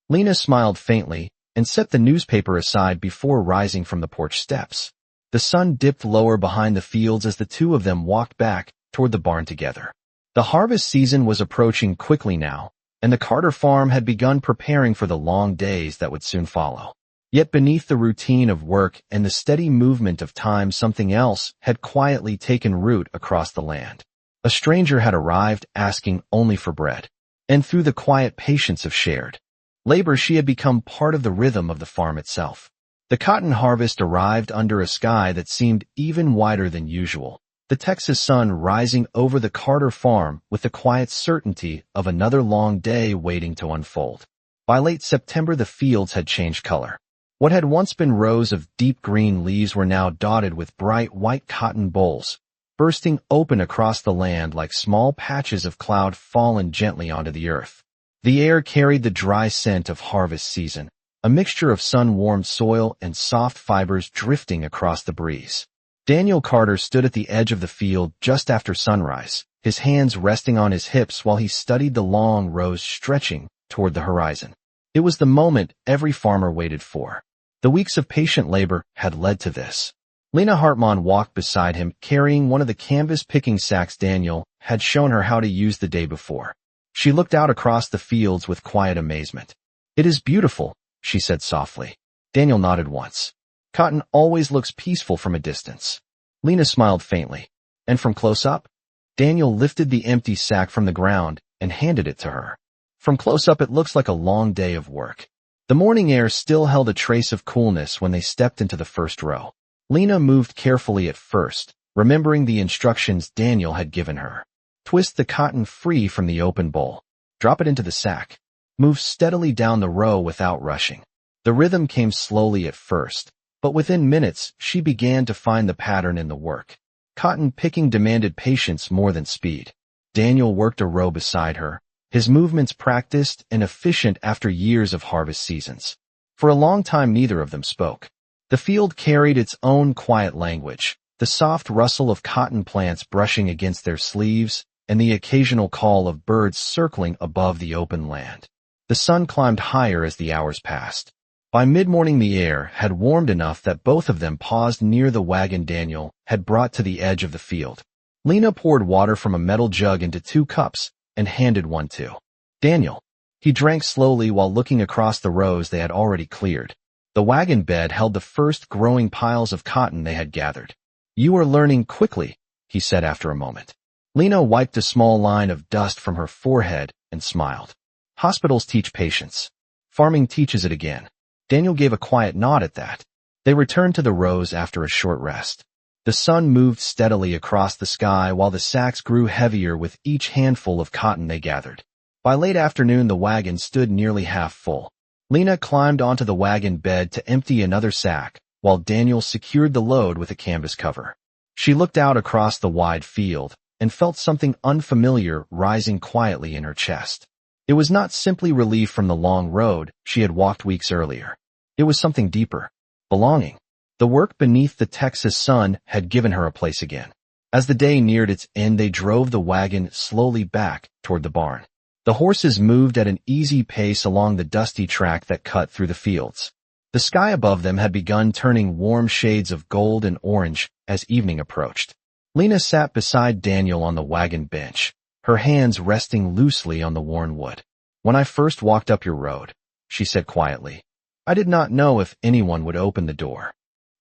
Lena smiled faintly and set the newspaper aside before rising from the porch steps. The sun dipped lower behind the fields as the two of them walked back toward the barn together. The harvest season was approaching quickly now, and the Carter farm had begun preparing for the long days that would soon follow. Yet beneath the routine of work and the steady movement of time, something else had quietly taken root across the land. A stranger had arrived asking only for bread, and through the quiet patience of shared labor she had become part of the rhythm of the farm itself. The cotton harvest arrived under a sky that seemed even wider than usual, the Texas sun rising over the Carter farm with the quiet certainty of another long day waiting to unfold. By late September, the fields had changed color. What had once been rows of deep green leaves were now dotted with bright white cotton bolls, bursting open across the land like small patches of cloud fallen gently onto the earth. The air carried the dry scent of harvest season, a mixture of sun-warmed soil and soft fibers drifting across the breeze. Daniel Carter stood at the edge of the field just after sunrise, his hands resting on his hips while he studied the long rows stretching toward the horizon. It was the moment every farmer waited for. The weeks of patient labor had led to this. Lena Hartman walked beside him, carrying one of the canvas picking sacks Daniel had shown her how to use the day before. She looked out across the fields with quiet amazement. "It is beautiful," she said softly. Daniel nodded once. "Cotton always looks peaceful from a distance." Lena smiled faintly. "And from close up?" Daniel lifted the empty sack from the ground and handed it to her. "From close up it looks like a long day of work." The morning air still held a trace of coolness when they stepped into the first row. Lena moved carefully at first, remembering the instructions Daniel had given her. Twist the cotton free from the open bowl. Drop it into the sack. Move steadily down the row without rushing. The rhythm came slowly at first, but within minutes she began to find the pattern in the work. Cotton picking demanded patience more than speed. Daniel worked a row beside her, his movements practiced and efficient after years of harvest seasons. For a long time neither of them spoke. The field carried its own quiet language, the soft rustle of cotton plants brushing against their sleeves, and the occasional call of birds circling above the open land. The sun climbed higher as the hours passed. By mid-morning the air had warmed enough that both of them paused near the wagon Daniel had brought to the edge of the field. Lena poured water from a metal jug into 2 cups and handed one to Daniel. He drank slowly while looking across the rows they had already cleared. The wagon bed held the first growing piles of cotton they had gathered. "You are learning quickly," he said after a moment. Lena wiped a small line of dust from her forehead and smiled. "Hospitals teach patience. Farming teaches it again." Daniel gave a quiet nod at that. They returned to the rows after a short rest. The sun moved steadily across the sky while the sacks grew heavier with each handful of cotton they gathered. By late afternoon the wagon stood nearly half full. Lena climbed onto the wagon bed to empty another sack, while Daniel secured the load with a canvas cover. She looked out across the wide field and felt something unfamiliar rising quietly in her chest. It was not simply relief from the long road she had walked weeks earlier. It was something deeper. Belonging. The work beneath the Texas sun had given her a place again. As the day neared its end, they drove the wagon slowly back toward the barn. The horses moved at an easy pace along the dusty track that cut through the fields. The sky above them had begun turning warm shades of gold and orange as evening approached. Lena sat beside Daniel on the wagon bench, her hands resting loosely on the worn wood. "When I first walked up your road," she said quietly, "I did not know if anyone would open the door."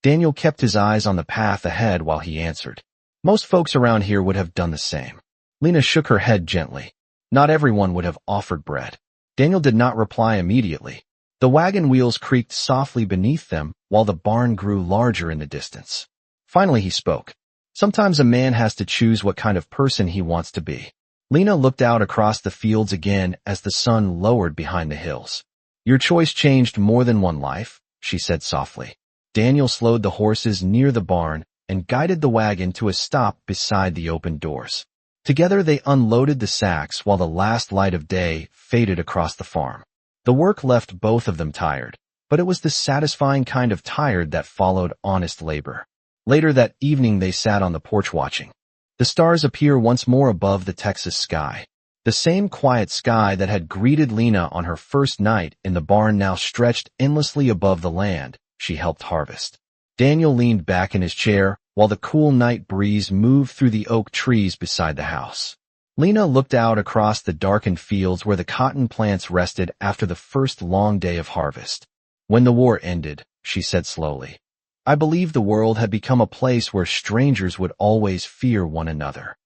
Daniel kept his eyes on the path ahead while he answered. "Most folks around here would have done the same." Lena shook her head gently. "Not everyone would have offered bread." Daniel did not reply immediately. The wagon wheels creaked softly beneath them while the barn grew larger in the distance. Finally he spoke. "Sometimes a man has to choose what kind of person he wants to be." Lena looked out across the fields again as the sun lowered behind the hills. "Your choice changed more than one life," she said softly. Daniel slowed the horses near the barn and guided the wagon to a stop beside the open doors. Together they unloaded the sacks while the last light of day faded across the farm. The work left both of them tired, but it was the satisfying kind of tired that followed honest labor. Later that evening they sat on the porch watching. The stars appear once more above the Texas sky. The same quiet sky that had greeted Lena on her first night in the barn now stretched endlessly above the land she helped harvest. Daniel leaned back in his chair while the cool night breeze moved through the oak trees beside the house. Lena looked out across the darkened fields where the cotton plants rested after the first long day of harvest. When the war ended, she said slowly, I believe the world had become a place where strangers would always fear one another.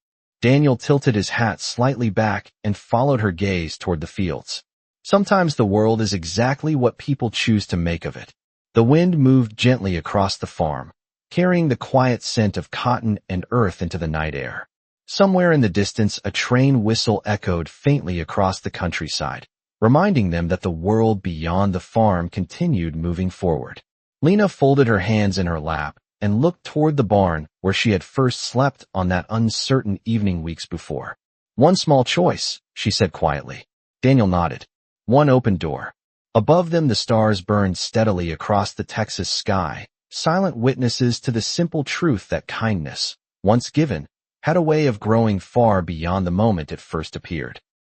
Daniel tilted his hat slightly back and followed her gaze toward the fields. Sometimes the world is exactly what people choose to make of it. The wind moved gently across the farm, carrying the quiet scent of cotton and earth into the night air. Somewhere in the distance, a train whistle echoed faintly across the countryside, reminding them that the world beyond the farm continued moving forward. Lena folded her hands in her lap and looked toward the barn where she had first slept on that uncertain evening weeks before. One small choice, she said quietly. Daniel nodded. One open door. Above them the stars burned steadily across the Texas sky, silent witnesses to the simple truth that kindness, once given, had a way of growing far beyond the moment it first appeared.